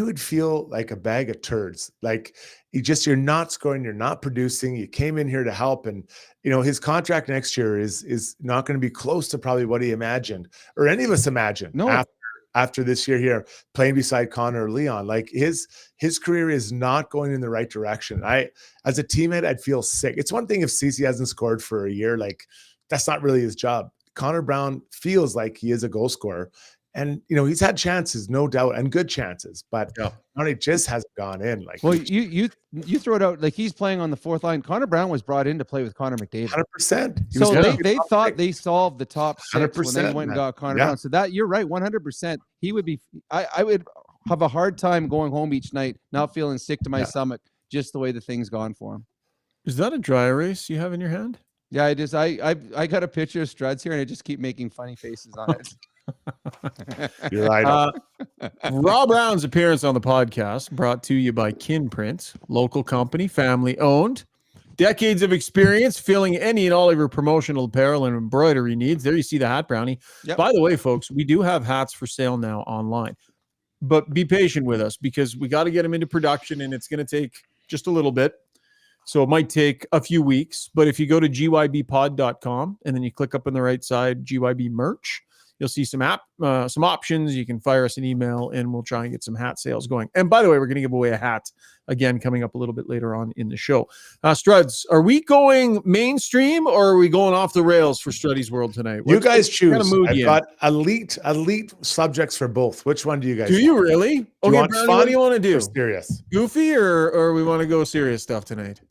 [SPEAKER 2] would feel like a bag of turds. Like you're not scoring, you're not producing. You came in here to help, and his contract next year is not going to be close to probably what he imagined or any of us imagined. No. After this year here, playing beside Connor or Leon, like his career is not going in the right direction. As a teammate, I'd feel sick. It's one thing if CeCe hasn't scored for a year, like that's not really his job. Connor Brown feels like he is a goal scorer. And, he's had chances, no doubt, and good chances, but it just hasn't gone in.
[SPEAKER 4] You throw it out like he's playing on the fourth line. Connor Brown was brought in to play with Connor McDavid.
[SPEAKER 2] 100%.
[SPEAKER 4] So they thought they solved the top 6 when they went and got Connor Brown. So that you're right, 100%. He would be. I would have a hard time going home each night, not feeling sick to my stomach, just the way the thing's gone for him.
[SPEAKER 1] Is that a dry erase you have in your hand?
[SPEAKER 4] Yeah, it is. I got a picture of Struds here, and I just keep making funny faces on it.
[SPEAKER 2] You're right.
[SPEAKER 1] Rob Brown's appearance on the podcast brought to you by Kin Print, local company, family owned, decades of experience filling any and all of your promotional apparel and embroidery needs. There you see the hat, Brownie. Yep. By the way, folks, we do have hats for sale now online, but be patient with us because we got to get them into production and it's going to take just a little bit. So it might take a few weeks, but if you go to gybpod.com and then you click up on the right side, GYB merch, you'll see some options. You can fire us an email and we'll try and get some hat sales going. And by the way, we're going to give away a hat again coming up a little bit later on in the show. Struds, are we going mainstream or are we going off the rails for Struddy's World tonight?
[SPEAKER 2] You guys choose. I've got elite subjects for both. Which one do you guys want?
[SPEAKER 1] You really? Okay, Brownie, what do you want to do?
[SPEAKER 2] Serious.
[SPEAKER 1] Goofy or we want to go serious stuff tonight?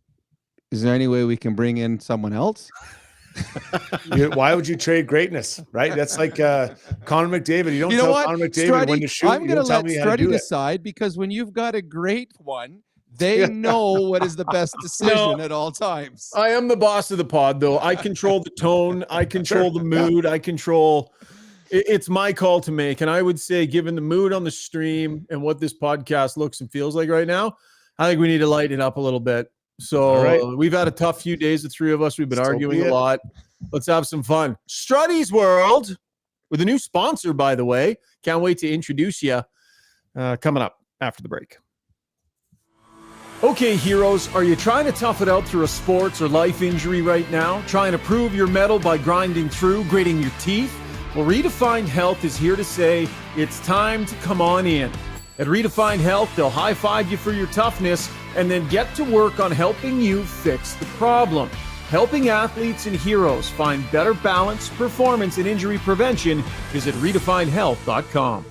[SPEAKER 4] Is there any way we can bring in someone else?
[SPEAKER 2] Why would you trade greatness, right? That's like Connor McDavid. You don't tell Connor McDavid
[SPEAKER 4] Struddy,
[SPEAKER 2] when to shoot.
[SPEAKER 4] I'm going to let Struddy decide because when you've got a great one, they know what is the best decision at all times.
[SPEAKER 1] I am the boss of the pod, though. I control the tone. I control the mood. I control It's my call to make. And I would say, given the mood on the stream and what this podcast looks and feels like right now, I think we need to lighten it up a little bit. So we've had a tough few days, the three of us. We've been arguing a lot. Let's have some fun. Struddy's World, with a new sponsor, by the way. Can't wait to introduce you. Coming up after the break. Okay, heroes, are you trying to tough it out through a sports or life injury right now? Trying to prove your mettle by grinding through, gritting your teeth? Well, Redefined Health is here to say it's time to come on in. At Redefined Health, they'll high-five you for your toughness and then get to work on helping you fix the problem. Helping athletes and heroes find better balance, performance, and injury prevention. Visit redefinedhealth.com.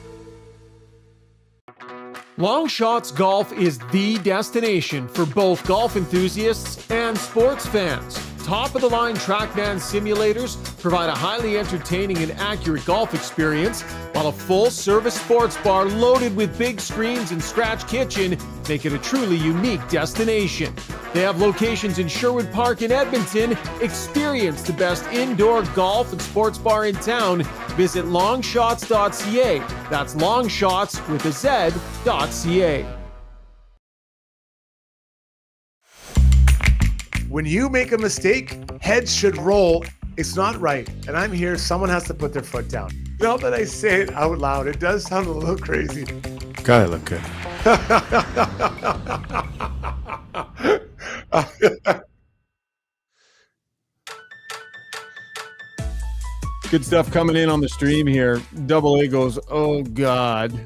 [SPEAKER 1] Long Shots Golf is the destination for both golf enthusiasts and sports fans. Top-of-the-line TrackMan simulators provide a highly entertaining and accurate golf experience, while a full-service sports bar loaded with big screens and scratch kitchen make it a truly unique destination. They have locations in Sherwood Park and Edmonton. Experience the best indoor golf and sports bar in town. Visit longshots.ca. That's longshots with a Z.ca.
[SPEAKER 2] When you make a mistake, heads should roll. It's not right. And I'm here. Someone has to put their foot down. Now that I say it out loud, it does sound a little crazy.
[SPEAKER 3] Gotta look good.
[SPEAKER 1] Good stuff coming in on the stream here. Double A goes, oh God,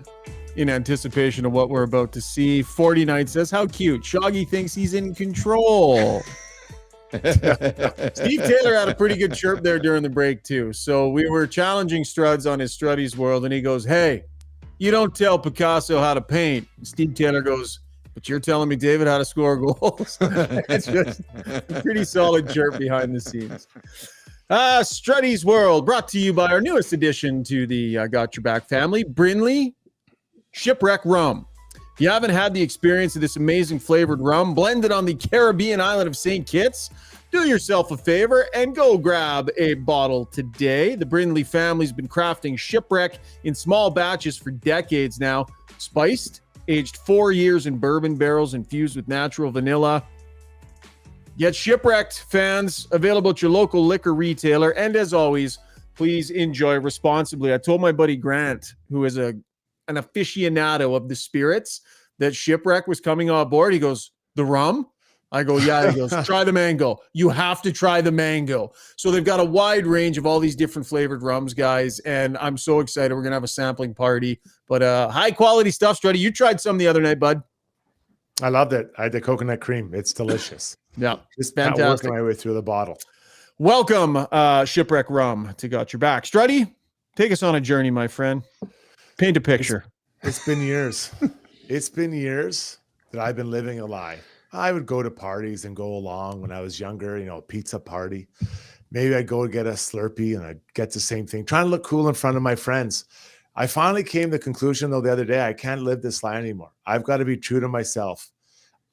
[SPEAKER 1] in anticipation of what we're about to see. 49 says, how cute. Shoggy thinks he's in control. Steve Taylor had a pretty good chirp there during the break too. So we were challenging Struds on his Struddy's World, and he goes, hey, you don't tell Picasso how to paint. Steve Taylor goes, but you're telling McDavid how to score goals. It's just a pretty solid chirp behind the scenes. Struddy's World, brought to you by our newest addition to the Got Your Back family, Brinley Shipwreck Rum. If you haven't had the experience of this amazing flavored rum blended on the Caribbean island of St. Kitts, do yourself a favor and go grab a bottle today. The Brinley family's been crafting Shipwreck in small batches for decades now. Spiced, aged 4 years in bourbon barrels infused with natural vanilla. Get Shipwrecked, fans, available at your local liquor retailer. And as always, please enjoy responsibly. I told my buddy Grant, who is an aficionado of the spirits, that Shipwreck was coming on board. He goes, the rum? I go, yeah. He goes, try the mango. You have to try the mango. So they've got a wide range of all these different flavored rums, guys, and I'm so excited. We're going to have a sampling party. But high quality stuff, Struddy. You tried some the other night, bud.
[SPEAKER 2] I loved it. I had the coconut cream. It's delicious.
[SPEAKER 1] Yeah,
[SPEAKER 2] just
[SPEAKER 1] fantastic.
[SPEAKER 2] Working my way through the bottle.
[SPEAKER 1] Welcome, Shipwreck Rum, to Got Your Back. Struddy, take us on a journey, my friend. Paint a picture.
[SPEAKER 2] It's been years. It's been years that I've been living a lie. I would go to parties and go along when I was younger, a pizza party. Maybe I'd go get a Slurpee and I'd get the same thing, trying to look cool in front of my friends. I finally came to the conclusion, though, the other day, I can't live this lie anymore. I've got to be true to myself.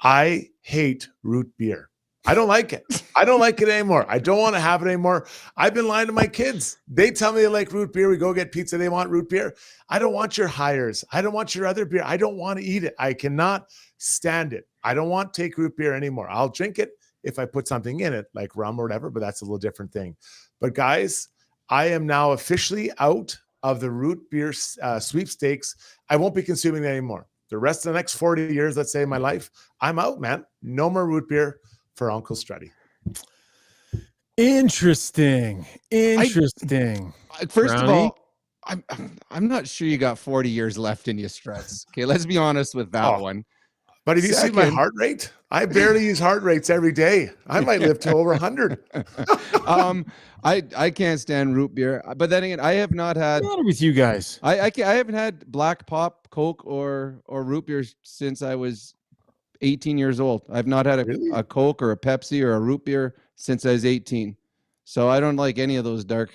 [SPEAKER 2] I hate root beer. I don't like it. I don't like it anymore. I don't want to have it anymore. I've been lying to my kids. They tell me they like root beer. We go get pizza. They want root beer. I don't want your Hires. I don't want your other beer. I don't want to eat it. I cannot stand it. I don't want to take root beer anymore. I'll drink it if I put something in it, like rum or whatever, but that's a little different thing. But guys, I am now officially out of the root beer sweepstakes. I won't be consuming it anymore. The rest of the next 40 years, let's say, in my life, I'm out, man. No more root beer for Uncle Struddy.
[SPEAKER 1] Interesting.
[SPEAKER 4] First of all, I'm not sure you got 40 years left in you, Struts. Okay, let's be honest with that one.
[SPEAKER 2] But if you see my heart rate, I barely use heart rates every day. I might live to over 100.
[SPEAKER 4] I can't stand root beer. But then again, I have not had.
[SPEAKER 1] What's the matter with you guys?
[SPEAKER 4] I haven't had black pop, Coke, or root beer since I was 18 years old. I've not had a Coke or a Pepsi or a root beer since I was 18. So I don't like any of those dark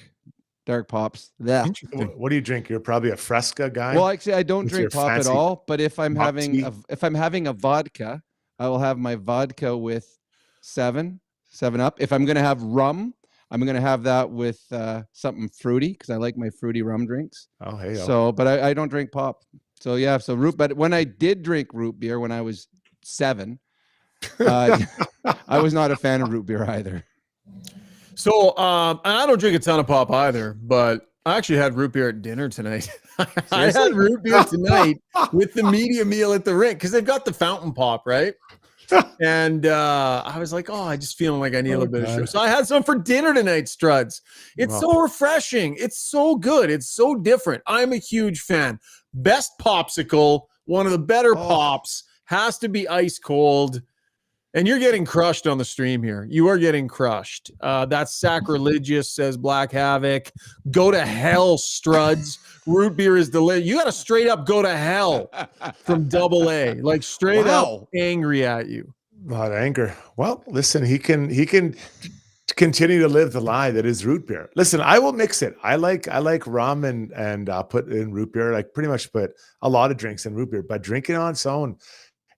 [SPEAKER 4] pops. Yeah.
[SPEAKER 2] What do you drink? You're probably a Fresca guy.
[SPEAKER 4] Well, actually, I don't drink pop at all. But if I'm having a vodka, I will have my vodka with 7 Up. If I'm gonna have rum, I'm going to have that with something fruity because I like my fruity rum drinks.
[SPEAKER 2] Oh, hey.
[SPEAKER 4] So, but I don't drink pop. So yeah, but when I did drink root beer when I was 7, I was not a fan of root beer either.
[SPEAKER 1] So, and I don't drink a ton of pop either, but I actually had root beer at dinner tonight. I had root beer tonight with the media meal at the rink because they've got the fountain pop, right? And I was like, oh, I just feeling like I need a little bit of sugar. So I had some for dinner tonight, Struds. It's so refreshing. It's so good. It's so different. I'm a huge fan. Best popsicle, one of the better pops, has to be ice cold. And you're getting crushed on the stream here. You are getting crushed. That's sacrilegious, says Black Havoc. Go to hell, Struds. Root beer is delicious. You got to straight up go to hell from Double A. Like straight up angry at you.
[SPEAKER 2] Not anger. Well, listen, he can continue to live the lie that is root beer. Listen, I will mix it. I like rum and put in root beer. Like pretty much put a lot of drinks in root beer, but drinking on its own,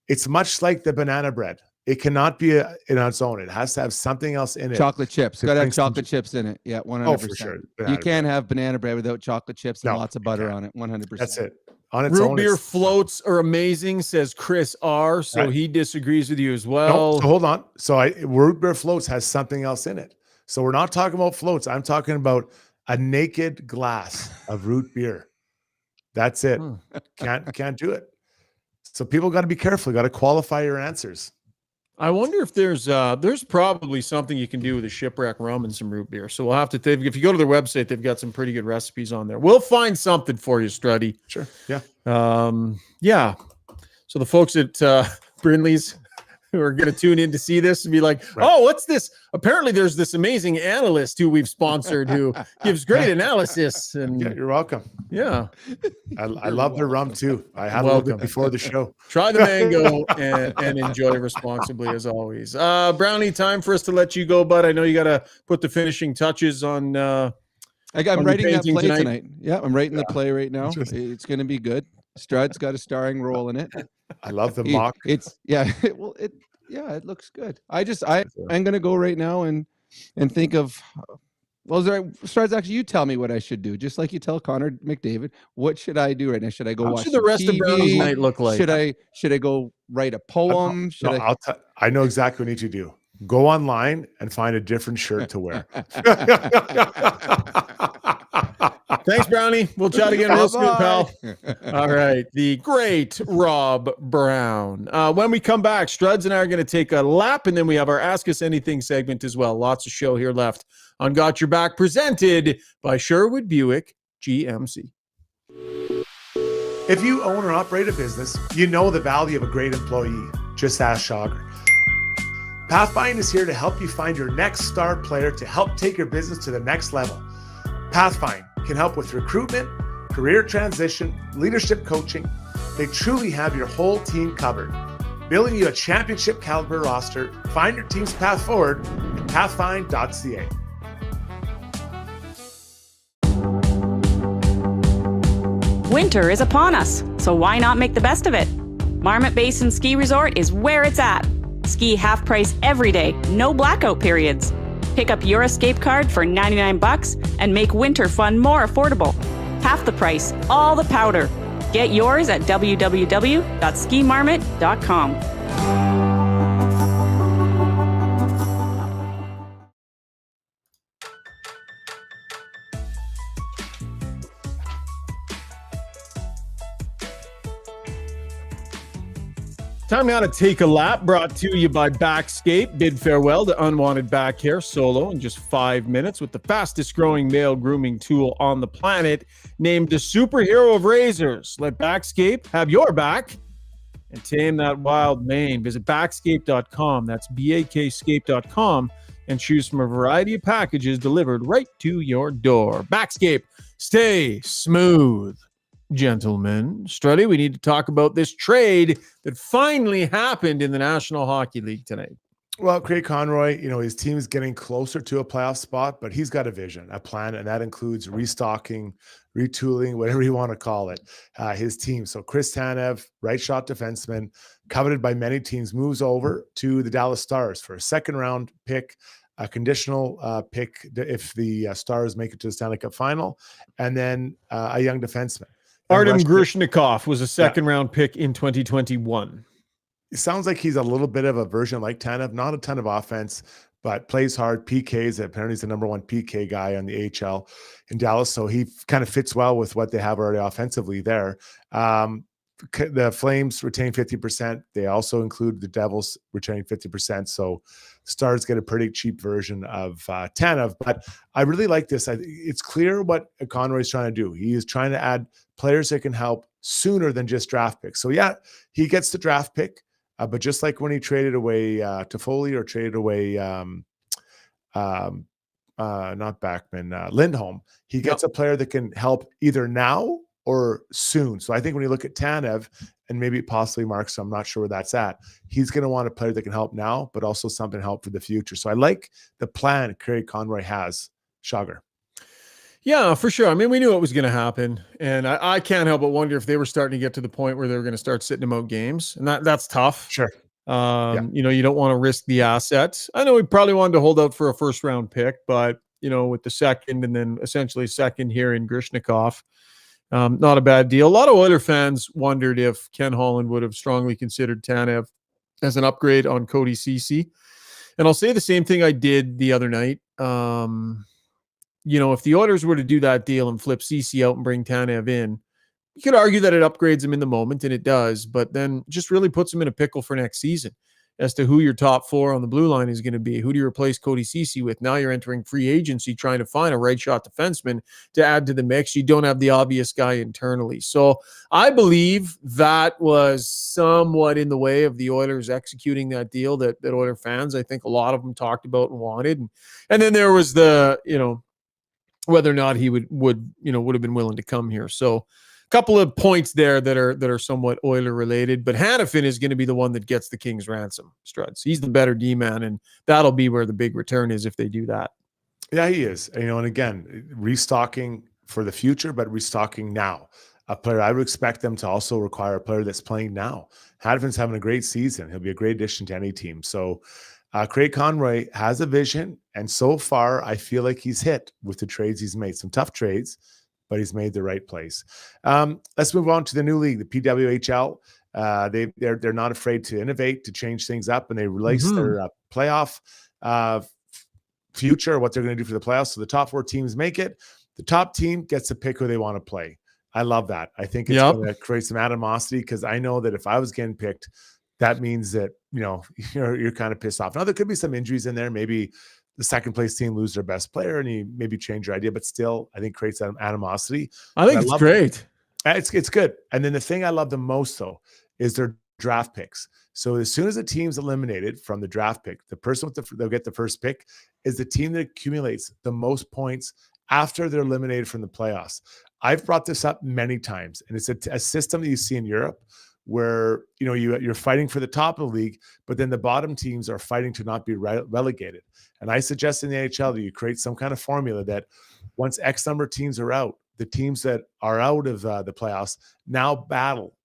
[SPEAKER 2] it's much like the banana bread. It cannot be on its own. It has to have something else in it.
[SPEAKER 4] Chocolate chips. Got to have chocolate chips in it. Yeah, 100%.
[SPEAKER 2] Oh, for sure.
[SPEAKER 4] You can't have banana bread without chocolate chips and lots of butter on it. 100%.
[SPEAKER 2] That's it. On its own.
[SPEAKER 1] Root beer floats are amazing, says Chris R. So he disagrees with you as well.
[SPEAKER 2] No, so hold on. So root beer floats has something else in it. So we're not talking about floats. I'm talking about a naked glass of root beer. That's it. Can't do it. So people got to be careful. Got to qualify your answers.
[SPEAKER 1] I wonder if there's probably something you can do with a shipwreck rum and some root beer. So we'll have to if you go to their website, they've got some pretty good recipes on there. We'll find something for you, Struddy.
[SPEAKER 2] Sure. Yeah.
[SPEAKER 1] Yeah. So the folks at Brindley's who are going to tune in to see this and be like, oh, what's this? Apparently there's this amazing analyst who we've sponsored who gives great analysis. And
[SPEAKER 2] yeah, you're welcome.
[SPEAKER 1] Yeah.
[SPEAKER 2] I love their rum too. I had a look before the show.
[SPEAKER 1] Try the mango and enjoy responsibly as always. Brownie, time for us to let you go, bud. I know you got to put the finishing touches on.
[SPEAKER 4] I'm writing that play tonight. Yeah, I'm writing the play right now. It's going to be good. Strud's got a starring role in it.
[SPEAKER 2] I love the mock.
[SPEAKER 4] It looks good. I'm going to go right now and think of. Well, Struds, actually, you tell me what I should do. Just like you tell Connor McDavid, what should I do right now? Should I go watch
[SPEAKER 1] the rest
[SPEAKER 4] TV?
[SPEAKER 1] of Brownie's night look like?
[SPEAKER 4] Should I go write a poem?
[SPEAKER 2] I know exactly what you need to do. Go online and find a different shirt to wear.
[SPEAKER 1] Thanks, Brownie. We'll chat again real soon, pal. All right. The great Rob Brown. When we come back, Struds and I are going to take a lap, and then we have our Ask Us Anything segment as well. Lots of show here left on Got Your Back, presented by Sherwood Buick GMC.
[SPEAKER 2] If you own or operate a business, you know the value of a great employee. Just ask Schauger. Pathfind is here to help you find your next star player to help take your business to the next level. Pathfind can help with recruitment, career transition, leadership coaching. They truly have your whole team covered. Building you a championship caliber roster. Find your team's path forward at pathfind.ca.
[SPEAKER 10] Winter is upon us, so why not make the best of it? Marmot Basin Ski Resort is where it's at. Ski half price every day, no blackout periods. Pick up your escape card for $99 and make winter fun more affordable. Half the price, all the powder. Get yours at www.skimarmot.com.
[SPEAKER 1] Time now to take a lap, brought to you by Backscape. Bid farewell to unwanted back hair solo in just 5 minutes with the fastest growing male grooming tool on the planet, named the superhero of razors. Let Backscape have your back and tame that wild mane. Visit backscape.com. That's bakscape.com and choose from a variety of packages delivered right to your door. Backscape, stay smooth. Gentlemen, Struddy, we need to talk about this trade that finally happened in the National Hockey League tonight.
[SPEAKER 2] Well, Craig Conroy, his team's getting closer to a playoff spot, but he's got a vision, a plan, and that includes restocking, retooling, whatever you want to call it, his team. So Chris Tanev, right shot defenseman, coveted by many teams, moves over to the Dallas Stars for a second-round pick, a conditional pick if the Stars make it to the Stanley Cup final, and then a young defenseman.
[SPEAKER 1] Artem Grushnikov was a second-round pick in 2021.
[SPEAKER 2] It sounds like he's a little bit of a version like Tanev, not a ton of offense, but plays hard. PKs, apparently he's the number one PK guy on the AHL in Dallas, so he kind of fits well with what they have already offensively there. The Flames retain 50%. They also include the Devils retaining 50%. So Stars get a pretty cheap version of Tanev. But I really like this. It's clear what Conroy's trying to do. He is trying to add players that can help sooner than just draft picks. So yeah, he gets the draft pick. But just like when he traded away Toffoli or traded away not Backman, Lindholm, he gets a player that can help either now or soon. So I think when you look at Tanev and maybe possibly Markstrom, I'm not sure where that's at, he's going to want a player that can help now, but also something to help for the future. So I like the plan Kerry Conroy has, Schauger.
[SPEAKER 1] Yeah, for sure. I mean, we knew it was going to happen, and I can't help but wonder if they were starting to get to the point where they were going to start sitting them out games, and that's tough.
[SPEAKER 2] Sure.
[SPEAKER 1] You know, you don't want to risk the assets. I know we probably wanted to hold out for a first-round pick, but, you know, with the second and then essentially second here in Grushnikov, not a bad deal. A lot of Oiler fans wondered if Ken Holland would have strongly considered Tanev as an upgrade on Cody Ceci. And I'll say the same thing I did the other night. You know, if the Oilers were to do that deal and flip Ceci out and bring Tanev in, you could argue that it upgrades him in the moment, and it does, but then just really puts him in a pickle for next season as to who your top four on the blue line is going to be. Who do you replace Cody Ceci with? Now you're entering free agency trying to find a right shot defenseman to add to the mix. You don't have the obvious guy internally. So I believe that was somewhat in the way of the Oilers executing that deal that Oiler fans, I think a lot of them talked about and wanted. And then there was the, you know, whether or not he would have been willing to come here. So a couple of points there that are somewhat Oiler related, but Hanifin is going to be the one that gets the King's ransom, Struds. He's the better D-man, and that'll be where the big return is if they do that.
[SPEAKER 2] Yeah, he is. You know, and again, restocking for the future, but restocking now. A player, I would expect them to also require a player that's playing now. Hanifin's having a great season. He'll be a great addition to any team. So Craig Conroy has a vision, and so far I feel like he's hit with the trades he's made. Some tough trades, but he's made the right place. Let's move on to the new league, the PWHL. They're not afraid to innovate, to change things up, and they release their playoff future, what they're going to do for the playoffs. So the top four teams make it. The top team gets to pick who they want to play. I love that. I think it's going to create some animosity, because I know that if I was getting picked, that means that, you know, you're kind of pissed off. Now, there could be some injuries in there. Maybe the second place team lose their best player and you maybe change your idea, but still, I think creates that animosity.
[SPEAKER 1] I think it's great.
[SPEAKER 2] It's good. And then the thing I love the most, though, is their draft picks. So as soon as a team's eliminated from the draft pick, the person they'll get the first pick is the team that accumulates the most points after they're eliminated from the playoffs. I've brought this up many times, and it's a system that you see in Europe, where, you know, you're fighting for the top of the league, but then the bottom teams are fighting to not be relegated. And I suggest in the NHL that you create some kind of formula that once X number of teams are out, the teams that are out of the playoffs now battle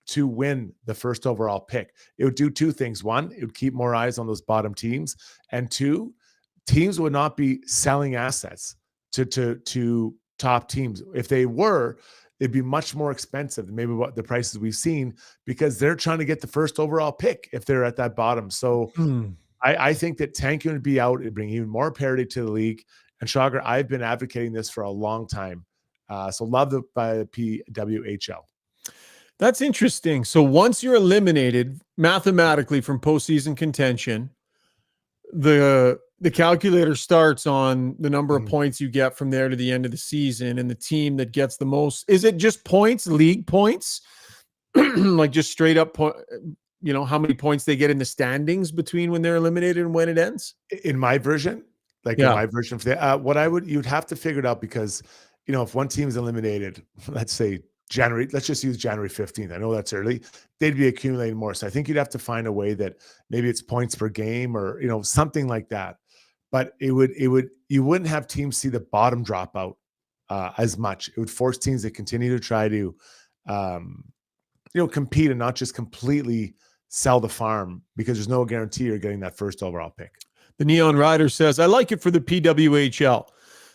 [SPEAKER 2] to win the first overall pick. It would do two things. One, it would keep more eyes on those bottom teams. And two, teams would not be selling assets to top teams. If they were, it'd be much more expensive than maybe what the prices we've seen, because they're trying to get the first overall pick if they're at that bottom. So I think that tanking would be out. It'd bring even more parity to the league. And Schauger, I've been advocating this for a long time. So love the PWHL.
[SPEAKER 1] That's interesting. So once you're eliminated mathematically from postseason contention, the calculator starts on the number of points you get from there to the end of the season, and the team that gets the most, is it just points, league points, like just straight up, you know, how many points they get in the standings between when they're eliminated and when it ends?
[SPEAKER 2] In my version, in my version of that, you'd have to figure it out, because, you know, if one team is eliminated, let's say let's just use January 15th. I know that's early. They'd be accumulating more. So I think you'd have to find a way that maybe it's points per game or, you know, something like that. But you wouldn't have teams see the bottom drop out as much. It would force teams to continue to try to, compete and not just completely sell the farm, because there's no guarantee you're getting that first overall pick.
[SPEAKER 1] The Neon Rider says, I like it for the PWHL.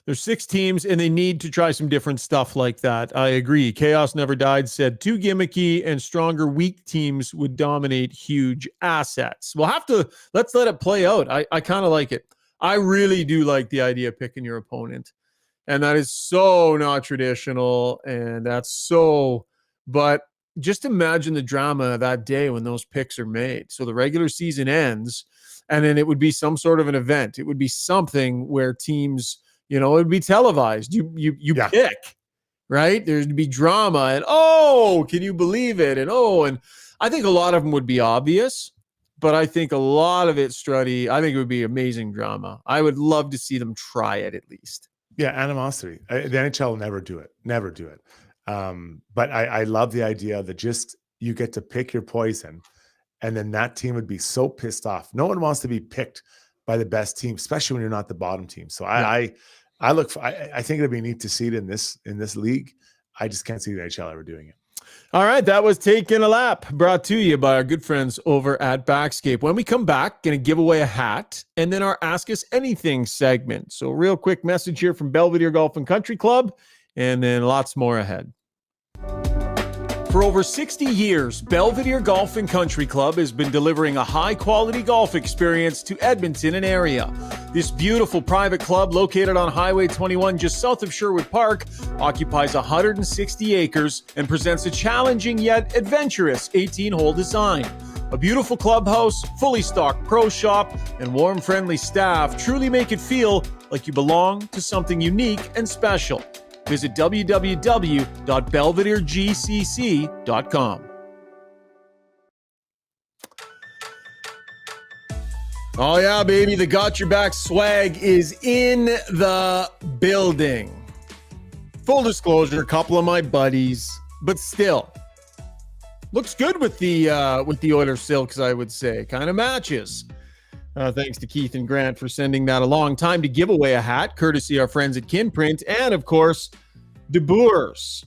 [SPEAKER 1] There's 6 teams, and they need to try some different stuff like that. I agree. Chaos Never Died said 2 gimmicky and stronger weak teams would dominate huge assets. Let's let it play out. I kind of like it. I really do like the idea of picking your opponent. And that is so not traditional, and but just imagine the drama that day when those picks are made. So the regular season ends, and then it would be some sort of an event. It would be something where teams, it would be televised. You pick, right? There'd be drama, and can you believe it? And I think a lot of them would be obvious, but I think a lot of it, Struddy, I think it would be amazing drama. I would love to see them try it at least.
[SPEAKER 2] Yeah, animosity. The NHL will never do it. Never do it. But I love the idea that just you get to pick your poison, and then that team would be so pissed off. No one wants to be picked by the best team, especially when you're not the bottom team. So I think it'd be neat to see it in this league. I just can't see the NHL ever doing it.
[SPEAKER 1] All right, that was Taking a Lap, brought to you by our good friends over at Backscape. When we come back, going to give away a hat and then our Ask Us Anything segment. So real quick message here from Belvedere Golf and Country Club, and then lots more ahead. For over 60 years, Belvedere Golf and Country Club has been delivering a high-quality golf experience to Edmonton and area. This beautiful private club, located on Highway 21 just south of Sherwood Park, occupies 160 acres and presents a challenging yet adventurous 18-hole design. A beautiful clubhouse, fully stocked pro shop, and warm, friendly staff truly make it feel like you belong to something unique and special. Visit www.belvederegcc.com. Oh, yeah, baby. The Got Your Back swag is in the building. Full disclosure, a couple of my buddies, but still. Looks good with the Oilers silks, I would say. Kind of matches. Thanks to Keith and Grant for sending that along. Time to give away a hat, courtesy our friends at Kinprint, and of course, De Boers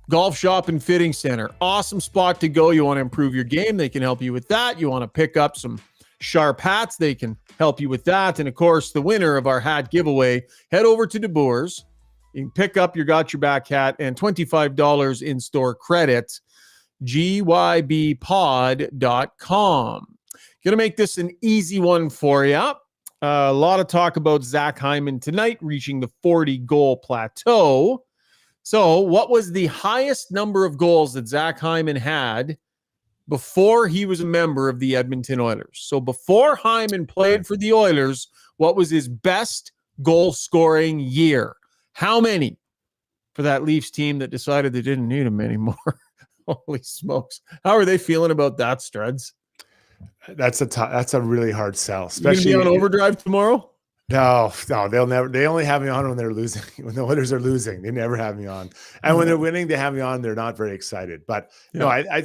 [SPEAKER 1] Golf Shop and Fitting Center. Awesome spot to go. You want to improve your game, they can help you with that. You want to pick up some sharp hats, they can help you with that. And of course, the winner of our hat giveaway, head over to De Boers. You can pick up your Got Your Back hat and $25 in-store credit, gybpod.com. Going to make this an easy one for you. A lot of talk about Zach Hyman tonight reaching the 40-goal plateau. So what was the highest number of goals that Zach Hyman had before he was a member of the Edmonton Oilers? So before Hyman played for the Oilers, what was his best goal-scoring year? How many for that Leafs team that decided they didn't need him anymore? Holy smokes. How are they feeling about that, Struds?
[SPEAKER 2] That's a really hard sell, especially
[SPEAKER 1] you gonna be on overdrive tomorrow.
[SPEAKER 2] No, they'll never. They only have me on when they're losing. When the Oilers are losing, they never have me on. And when they're winning, they have me on. They're not very excited. But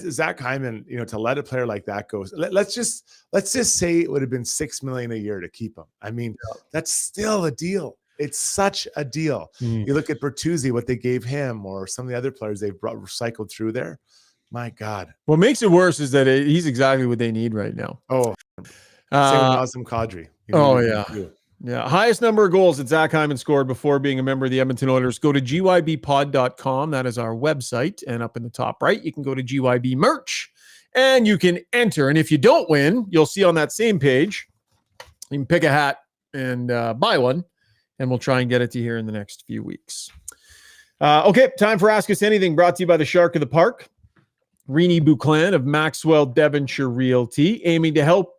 [SPEAKER 2] Zach Hyman, to let a player like that go. Let's just say it would have been $6 million a year to keep him. I mean, that's still a deal. It's such a deal. You look at Bertuzzi, what they gave him, or some of the other players they've recycled through there. My God.
[SPEAKER 1] What makes it worse is that he's exactly what they need right now.
[SPEAKER 2] Oh, same with Awesome Kadri.
[SPEAKER 1] Yeah. Highest number of goals that Zach Hyman scored before being a member of the Edmonton Oilers. Go to gybpod.com. That is our website. And up in the top right, you can go to GYB merch and you can enter. And if you don't win, you'll see on that same page, you can pick a hat and buy one. And we'll try and get it to you here in the next few weeks. Okay, time for Ask Us Anything, brought to you by the Shark of the Park. Renee Buclan of Maxwell Devonshire Realty, aiming to help.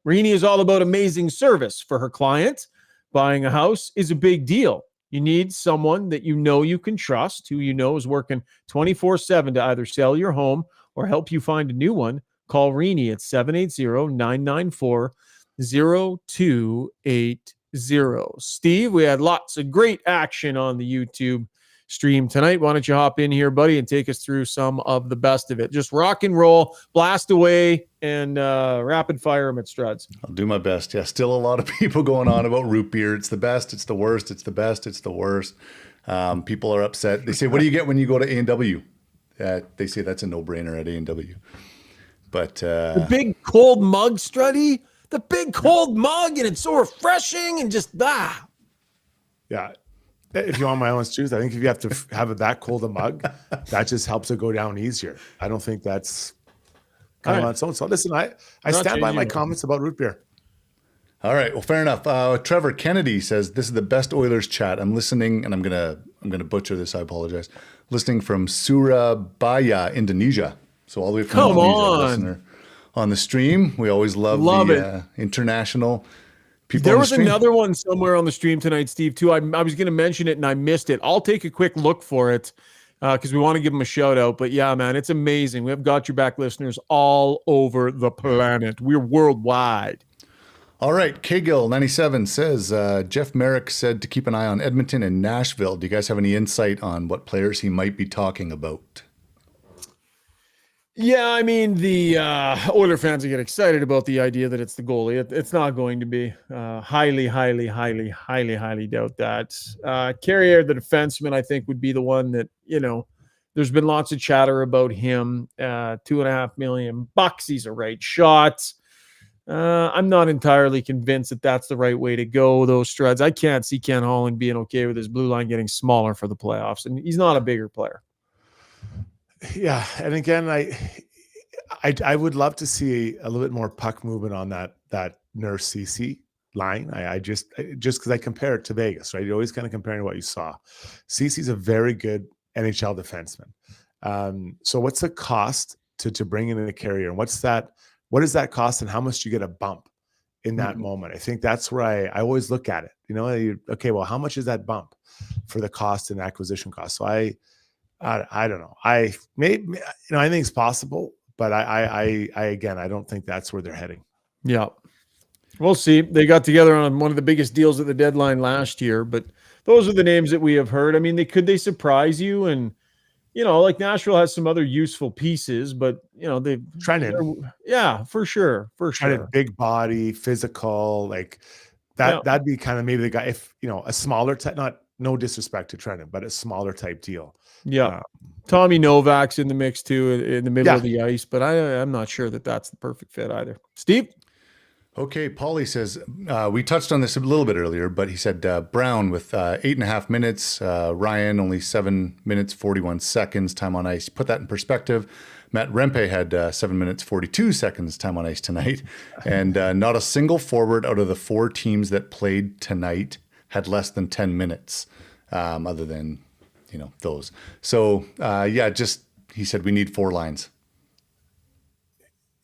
[SPEAKER 1] Renee is all about amazing service for her client. Buying a house is a big deal. You need someone that you can trust, who is working 24/7 to either sell your home or help you find a new one. Call Renee at 780-994-0280. Steve, we had lots of great action on the YouTube stream tonight. Why don't you hop in here, buddy, and take us through some of the best of it? Just rock and roll, blast away, and rapid fire them at Struds.
[SPEAKER 3] I'll do my best. Yeah, still a lot of people going on about root beer. It's the best. It's the worst. It's the best. It's the worst. People are upset. They say, what do you get when you go to A&W? They say that's a no-brainer at A&W. But
[SPEAKER 1] the big cold mug, Struddy, the big cold mug, and it's so refreshing and just
[SPEAKER 2] Yeah. If you want my honest truth, I think if you have to have that cold a mug, that just helps it go down easier. I don't think that's kind of on its own. So listen, I stand by my comments about root beer.
[SPEAKER 3] All right. Well, fair enough. Trevor Kennedy says, this is the best Oilers chat. I'm listening, and I'm gonna butcher this. I apologize. Listening from Surabaya, Indonesia. So all the way from Indonesia, listener on the stream. We always love the international people.
[SPEAKER 1] There was another one somewhere on the stream tonight, Steve, too. I was going to mention it and I missed it. I'll take a quick look for it because we want to give them a shout out. But yeah, man, it's amazing. We have got your back listeners all over the planet. We're worldwide.
[SPEAKER 3] All right. Kgill97 says, Jeff Merrick said to keep an eye on Edmonton and Nashville. Do you guys have any insight on what players he might be talking about?
[SPEAKER 1] Yeah, I mean, the Oiler fans will get excited about the idea that it's the goalie. It's not going to be. Highly doubt that. Carrier, the defenseman, I think would be the one that, there's been lots of chatter about him. $2.5 million. He's a right shot. I'm not entirely convinced that that's the right way to go, those Struds. I can't see Ken Holland being okay with his blue line getting smaller for the playoffs, and he's not a bigger player.
[SPEAKER 2] Yeah, and again, I would love to see a little bit more puck movement on that Nurse CC line. I just because I compare it to Vegas, right? You're always kind of comparing what you saw. CC's a very good NHL defenseman. So what's the cost to bring in a Carrier, and what does that cost, and how much do you get a bump in that moment? I think that's where I always look at it. Okay, well, how much is that bump for the cost and acquisition cost? So I don't know. I think it's possible, but I again, I don't think that's where they're heading.
[SPEAKER 1] Yeah. We'll see. They got together on one of the biggest deals at the deadline last year, but those are the names that we have heard. I mean, they surprise you, and like Nashville has some other useful pieces, but for sure.
[SPEAKER 2] Big body, physical, like that. Yeah. That'd be kind of maybe the guy, if a smaller type, no disrespect to Trenton, but a smaller type deal.
[SPEAKER 1] Yeah. Tommy Novak's in the mix too, in the middle of the ice, but I'm not sure that that's the perfect fit either. Steve?
[SPEAKER 3] Okay, Paulie says, we touched on this a little bit earlier, but he said Brown with 8.5 minutes, Ryan only 7 minutes, 41 seconds time on ice. Put that in perspective. Matt Rempe had 7 minutes, 42 seconds time on ice tonight, and not a single forward out of the 4 teams that played tonight had less than 10 minutes, other than those. So he said we need 4 lines.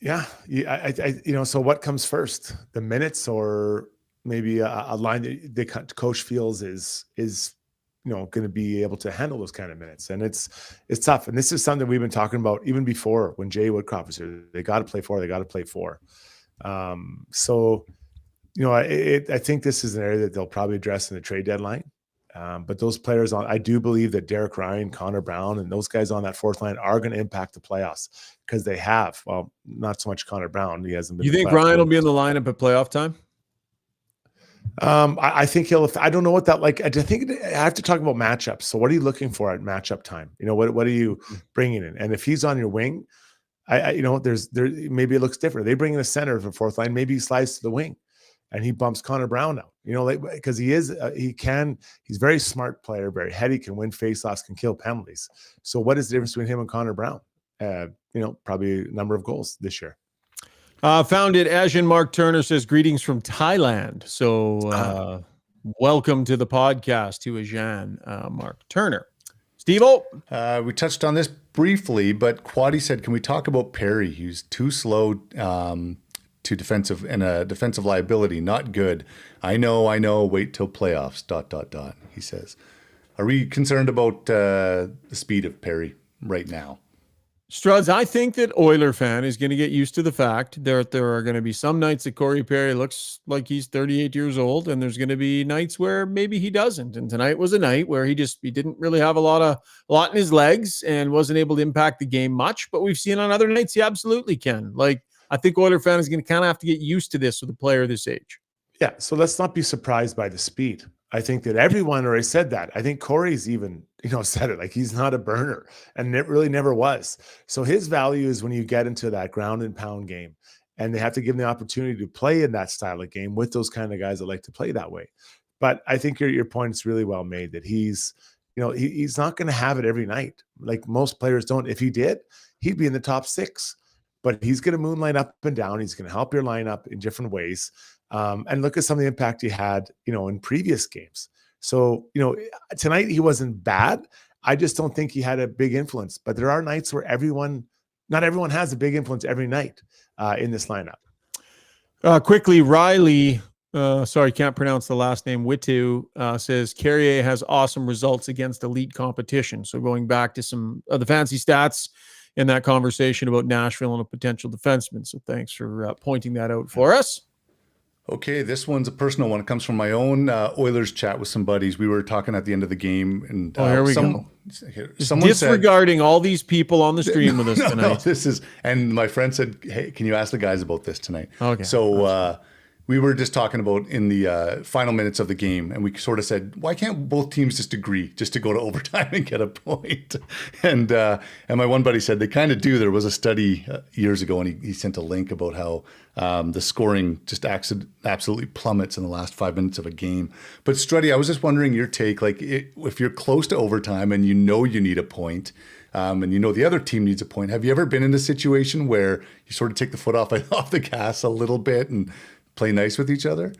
[SPEAKER 2] Yeah. So what comes first, the minutes, or maybe a line that the coach feels is going to be able to handle those kind of minutes? And it's tough. And this is something we've been talking about even before when Jay Woodcroft was here. They got to play 4. They got to play 4. I think this is an area that they'll probably address in the trade deadline. But those players I do believe that Derek Ryan, Connor Brown, and those guys on that 4th line are going to impact the playoffs, because they have. Well, not so much Connor Brown. He hasn't been.
[SPEAKER 1] You think Ryan will be in the lineup at playoff time?
[SPEAKER 2] I think he'll. I don't know what that like. I think I have to talk about matchups. So what are you looking for at matchup time? What are you bringing in? And if he's on your wing, there maybe it looks different. They bring in a center for 4th line. Maybe he slides to the wing, and he bumps Connor Brown out. Because he's a very smart player, very heady, can win faceoffs, can kill penalties. So what is the difference between him and Connor Brown? Probably a number of goals this year.
[SPEAKER 1] Found it. Ajin Mark Turner says, greetings from Thailand. So welcome to the podcast to Ajin Mark Turner. Steve-O?
[SPEAKER 3] We touched on this briefly, but Quaddy said, can we talk about Perry? He's too slow to defensive and a defensive liability. Not good. I know. Wait till playoffs, ... he says. Are we concerned about the speed of Perry right now?
[SPEAKER 1] Struds, I think that Oiler fan is going to get used to the fact that there are going to be some nights that Corey Perry looks like he's 38 years old, and there's going to be nights where maybe he doesn't. And tonight was a night where he didn't really have a lot in his legs and wasn't able to impact the game much. But we've seen on other nights he absolutely can. I think Oiler fan is going to kind of have to get used to this with a player this age.
[SPEAKER 2] Yeah, so let's not be surprised by the speed. I think that everyone already said that. I think Corey's even, said it, like he's not a burner, and it really never was. So his value is when you get into that ground and pound game, and they have to give them the opportunity to play in that style of game with those kind of guys that like to play that way. But I think your point is really well made, that he's not going to have it every night. Like most players don't. If he did, he'd be in the top 6. But he's going to moonlight up and down. He's going to help your lineup in different ways. And look at some of the impact he had, in previous games. So, tonight he wasn't bad. I just don't think he had a big influence. But there are nights where not everyone has a big influence every night in this lineup.
[SPEAKER 1] Quickly, Riley, sorry, can't pronounce the last name, Witu, says Carrier has awesome results against elite competition. So going back to some of the fancy stats in that conversation about Nashville and a potential defenseman. So thanks for pointing that out for us.
[SPEAKER 3] Okay, this one's a personal one. It comes from my own Oilers chat with some buddies. We were talking at the end of the game, and
[SPEAKER 1] here we go.
[SPEAKER 3] Someone
[SPEAKER 1] disregarding all these people on the stream with us tonight.
[SPEAKER 3] No, this is, and my friend said, "Hey, can you ask the guys about this tonight?"
[SPEAKER 1] Okay.
[SPEAKER 3] So we were just talking about in the final minutes of the game, and we sort of said, why can't both teams just agree just to go to overtime and get a point? And my one buddy said they kind of do. There was a study years ago, and he sent a link about how the scoring just absolutely plummets in the last 5 minutes of a game. But Struddy, I was just wondering your take, like if you're close to overtime and you need a point, and the other team needs a point, have you ever been in a situation where you sort of take the foot off the gas a little bit and play nice with each other?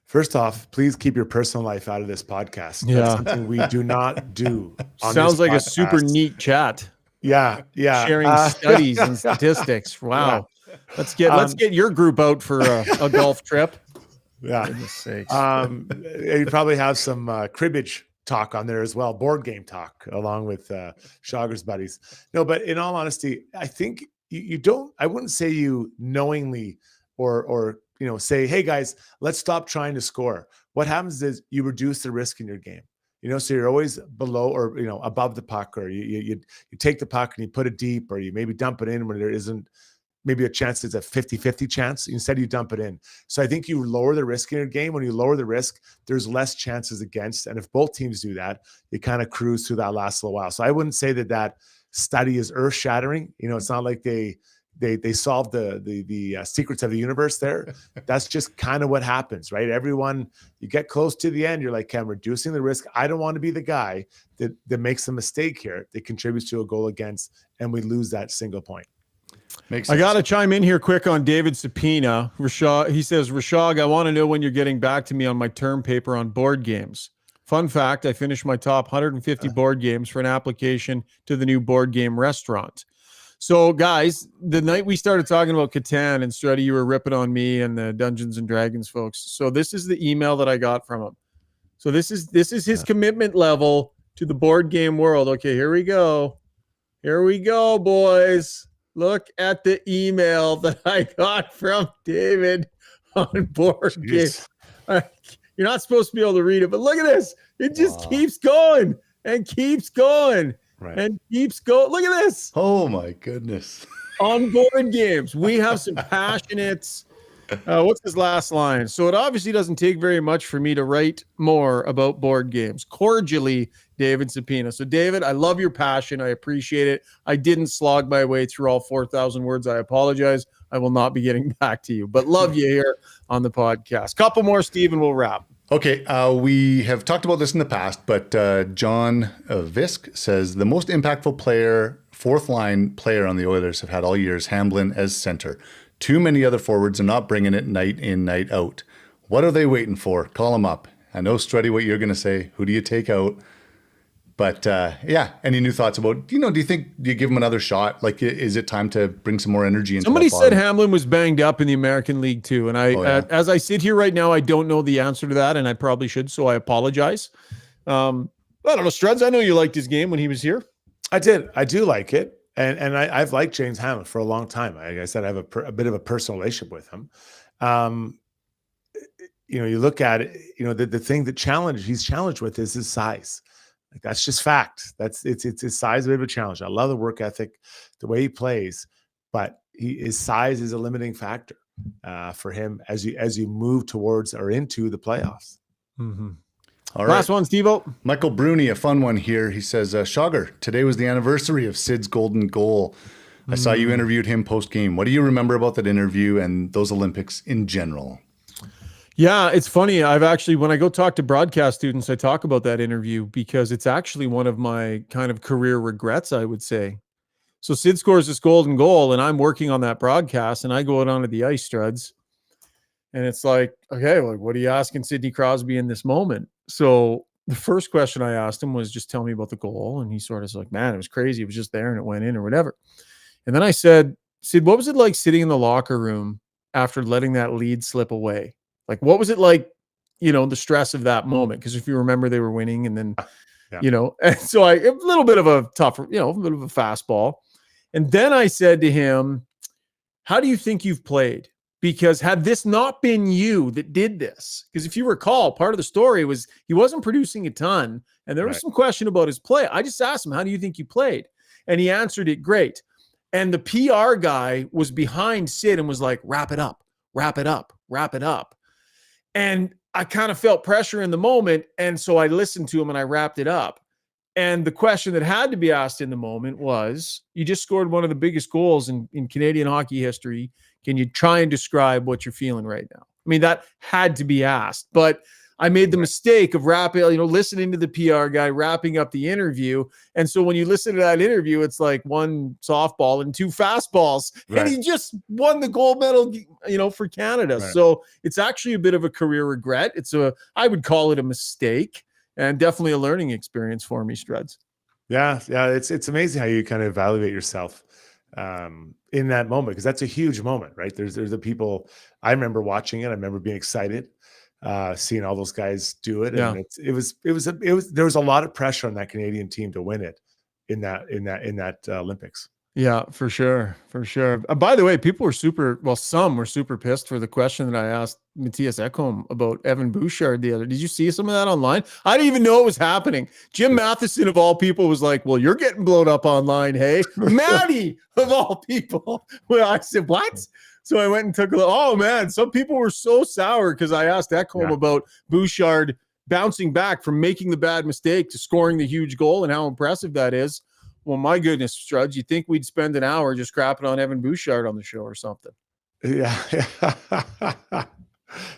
[SPEAKER 2] First off, please keep your personal life out of this podcast.
[SPEAKER 1] Yeah.
[SPEAKER 2] That's something we do not do.
[SPEAKER 1] Sounds like podcast. A super neat chat.
[SPEAKER 2] Yeah.
[SPEAKER 1] Sharing studies and statistics. Wow. Yeah. Let's get your group out for a golf trip.
[SPEAKER 2] Yeah. You probably have some cribbage talk on there as well, board game talk, along with Schauger's buddies. No, but in all honesty, I think I wouldn't say you knowingly or say, hey guys, let's stop trying to score. What happens is you reduce the risk in your game. So you're always below or above the puck, or you take the puck and you put it deep, or you maybe dump it in when there isn't maybe a chance. It's a 50-50 chance. Instead, you dump it in. So I think you lower the risk in your game. When you lower the risk, there's less chances against. And if both teams do that, you kind of cruise through that last little while. So I wouldn't say that study is earth shattering. It's not like they solved the secrets of the universe there. That's just kind of what happens, right? Everyone, you get close to the end, you're like, okay, I'm reducing the risk. I don't want to be the guy that makes a mistake here, that contributes to a goal against, and we lose that single point.
[SPEAKER 3] Makes sense.
[SPEAKER 1] I got to chime in here quick on David Sapina. He says, Rishaug, I want to know when you're getting back to me on my term paper on board games. Fun fact, I finished my top 150 board games for an application to the new board game restaurant. So, guys, the night we started talking about Catan and Struddy, you were ripping on me and the Dungeons and Dragons folks. So this is the email that I got from him. So this is his commitment level to the board game world. Okay, here we go. Here we go, boys. Look at the email that I got from David on board games. You're not supposed to be able to read it, but look at this. It just keeps going and keeps going.
[SPEAKER 2] Right.
[SPEAKER 1] And keeps going. Look at this.
[SPEAKER 3] Oh my goodness.
[SPEAKER 1] On board games, we have some passionate. What's his last line? So it obviously doesn't take very much for me to write more about board games. Cordially, David Sapina. So David, I love your passion. I appreciate it. I didn't slog my way through all 4,000 words. I apologize. I will not be getting back to you, but love you here on the podcast. Couple more, Steve, and we'll wrap.
[SPEAKER 3] Okay, we have talked about this in the past, but John Visk says the most impactful player, fourth line player on the Oilers have had all year is Hamblin as center. Too many other forwards are not bringing it night in, night out. What are they waiting for? Call them up. I know, Struddy, what you're going to say. Who do you take out? But any new thoughts about, do you think you give him another shot? Like, is it time to bring some more energy into
[SPEAKER 1] Somebody said Hamlin was banged up in the American League too. And as I sit here right now, I don't know the answer to that, and I probably should, so I apologize. I don't know, Struds, I know you liked his game when he was here.
[SPEAKER 2] I did. I do like it. And I've liked James Hamlin for a long time. Like I said, I have a bit of a personal relationship with him. You look at it, the thing that he's challenged with is his size. Like, that's just fact. It's his size, a bit of a challenge. I love the work ethic, the way he plays, but his size is a limiting factor for him as you move towards or into the playoffs.
[SPEAKER 1] Mm-hmm.
[SPEAKER 3] All
[SPEAKER 1] Last
[SPEAKER 3] right.
[SPEAKER 1] one, Steve-O.
[SPEAKER 3] Michael Bruni, a fun one here. He says, Schauger, today was the anniversary of Sid's golden goal. I saw you interviewed him post-game. What do you remember about that interview and those Olympics in general?
[SPEAKER 1] Yeah, it's funny. I've actually, when I go talk to broadcast students, I talk about that interview because it's actually one of my kind of career regrets, I would say. So Sid scores this golden goal, and I'm working on that broadcast, and I go out onto the ice, Struds. And it's like, okay, like, what are you asking Sidney Crosby in this moment? So the first question I asked him was, just tell me about the goal. And he sort of was like, man, it was crazy. It was just there and it went in or whatever. And then I said, Sid, what was it like sitting in the locker room after letting that lead slip away? Like, what was it like, the stress of that moment? Because if you remember, they were winning and then, and so a little bit of a tough, a bit of a fastball. And then I said to him, how do you think you've played? Because had this not been you that did this, because if you recall, part of the story was he wasn't producing a ton and there was some question about his play. I just asked him, how do you think you played? And he answered it great. And the PR guy was behind Sid and was like, wrap it up, wrap it up, wrap it up. And I kind of felt pressure in the moment. And so I listened to him and I wrapped it up. And the question that had to be asked in the moment was, you just scored one of the biggest goals in Canadian hockey history. Can you try and describe what you're feeling right now? I mean, that had to be asked, but I made the mistake of listening to the PR guy, wrapping up the interview. And so when you listen to that interview, it's like one softball and two fastballs. Right. And he just won the gold medal, for Canada. Right. So it's actually a bit of a career regret. I would call it a mistake and definitely a learning experience for me, Struds.
[SPEAKER 2] Yeah. It's amazing how you kind of evaluate yourself in that moment, because that's a huge moment, right? There's the people. I remember watching it. I remember being excited, seeing all those guys do it, and there was a lot of pressure on that Canadian team to win it in that Olympics. Yeah,
[SPEAKER 1] for sure. By the way, some were super pissed for the question that I asked Matthias Ekholm about Evan Bouchard the other. Did you see some of that online? I didn't even know it was happening. Jim Matheson of all people was like, well, you're getting blown up online, hey? Maddie of all people. Well, I said, what? So I went and took a look. Oh man, some people were so sour because I asked Ekholm about Bouchard bouncing back from making the bad mistake to scoring the huge goal and how impressive that is. Well, my goodness, Struds, you'd think we'd spend an hour just crapping on Evan Bouchard on the show or something.
[SPEAKER 2] Yeah.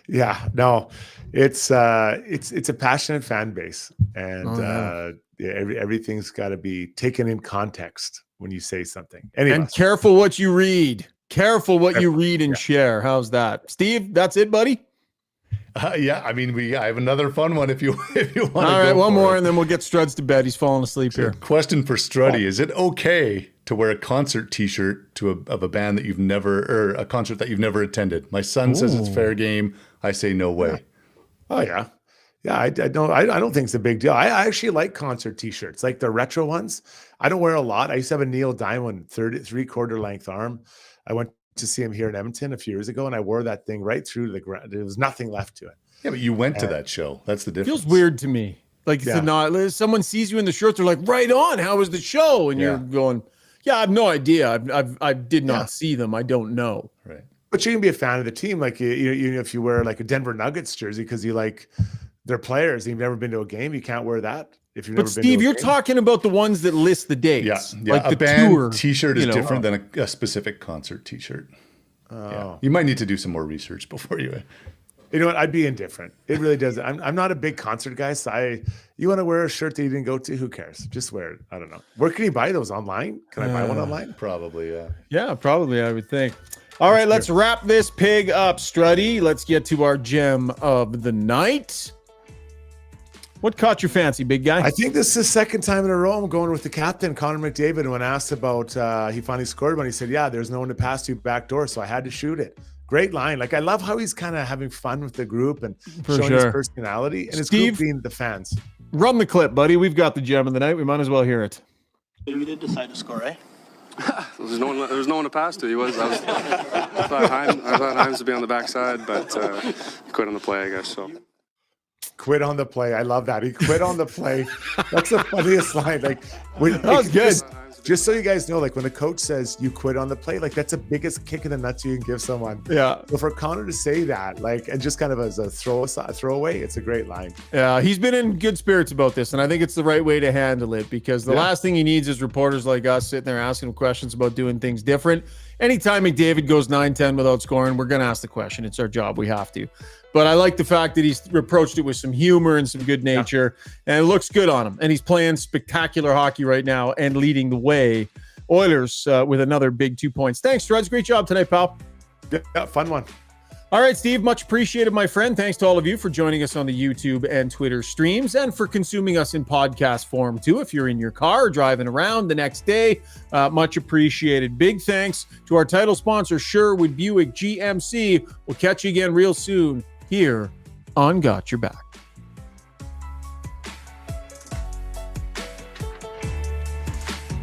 [SPEAKER 2] Yeah. No, it's a passionate fan base, and everything's got to be taken in context when you say something.
[SPEAKER 1] And careful what you read. Careful what you read and share. How's that, Steve? That's it, buddy.
[SPEAKER 3] Yeah, I mean, I have another fun one if you want.
[SPEAKER 1] All right, one more, and then we'll get Struds to bed. He's falling asleep here.
[SPEAKER 3] Question for Struddy: is it okay to wear a concert T-shirt of a band that you've never, or a concert that you've never attended? My son says it's fair game. I say no way.
[SPEAKER 2] Yeah. Oh yeah, yeah. I don't think it's a big deal. I actually like concert T-shirts, like the retro ones. I don't wear a lot. I used to have a Neil Diamond 3/4 length arm. I went to see him here in Edmonton a few years ago, and I wore that thing right through to the ground. There was nothing left to it.
[SPEAKER 3] Yeah, but you went to that show. That's the difference.
[SPEAKER 1] Feels weird to me. Like someone sees you in the shirt, they're like, "Right on. How was the show?" And you're going, "Yeah, I have no idea. I did not see them. I don't know."
[SPEAKER 3] Right.
[SPEAKER 2] But you can be a fan of the team, like if you wear like a Denver Nuggets jersey because you like their players. And you've never been to a game, you can't wear that. If you've never been
[SPEAKER 1] Steve,
[SPEAKER 2] to a
[SPEAKER 1] you're
[SPEAKER 2] game.
[SPEAKER 1] talking about the ones that list the dates.
[SPEAKER 3] Yeah.
[SPEAKER 1] Like
[SPEAKER 3] a
[SPEAKER 1] the
[SPEAKER 3] band
[SPEAKER 1] tour
[SPEAKER 3] T-shirt is different than a specific concert T-shirt.
[SPEAKER 2] Oh.
[SPEAKER 3] Yeah. You might need to do some more research before you.
[SPEAKER 2] You know what? I'd be indifferent. It really does. I'm not a big concert guy, so you want to wear a shirt that you didn't go to? Who cares? Just wear it. I don't know. Where can you buy those? Online? Can I buy one online?
[SPEAKER 3] Probably, yeah.
[SPEAKER 1] Yeah, probably, I would think. All right, let's wrap this pig up, Struddy. Let's get to our gem of the night. What caught your fancy, big guy?
[SPEAKER 2] I think this is the second time in a row I'm going with the captain, Connor McDavid. And when asked about he finally scored one, he said, yeah, there's no one to pass to back door, so I had to shoot it. Great line. Like, I love how he's kind of having fun with the group and showing his personality and his group being the fans.
[SPEAKER 1] Run the clip, buddy. We've got the gem of the night. We might as well hear it.
[SPEAKER 7] You did decide to score, eh?
[SPEAKER 8] There was no one to pass to. I thought Hyman would be on the backside, but quit on the play, I guess. So.
[SPEAKER 2] Quit on the play. I love that. He quit on the play. That's the funniest line. Like,
[SPEAKER 1] that was good.
[SPEAKER 2] Just so you guys know, like when the coach says you quit on the play, like that's the biggest kick in the nuts you can give someone.
[SPEAKER 1] Yeah.
[SPEAKER 2] So for Connor to say that, like, and just kind of as a throwaway, it's a great line.
[SPEAKER 1] Yeah, he's been in good spirits about this, and I think it's the right way to handle it, because the last thing he needs is reporters like us sitting there asking him questions about doing things different. Anytime McDavid goes 9-10 without scoring, we're going to ask the question. It's our job. We have to. But I like the fact that he's approached it with some humor and some good nature, and it looks good on him. And he's playing spectacular hockey right now and leading the way. Oilers with another big 2 points. Thanks, Struds. Great job tonight, pal.
[SPEAKER 2] Yeah, fun one.
[SPEAKER 1] All right, Steve, much appreciated, my friend. Thanks to all of you for joining us on the YouTube and Twitter streams, and for consuming us in podcast form too. If you're in your car or driving around the next day, much appreciated. Big thanks to our title sponsor, Sherwood Buick GMC. We'll catch you again real soon here on Got Your Back.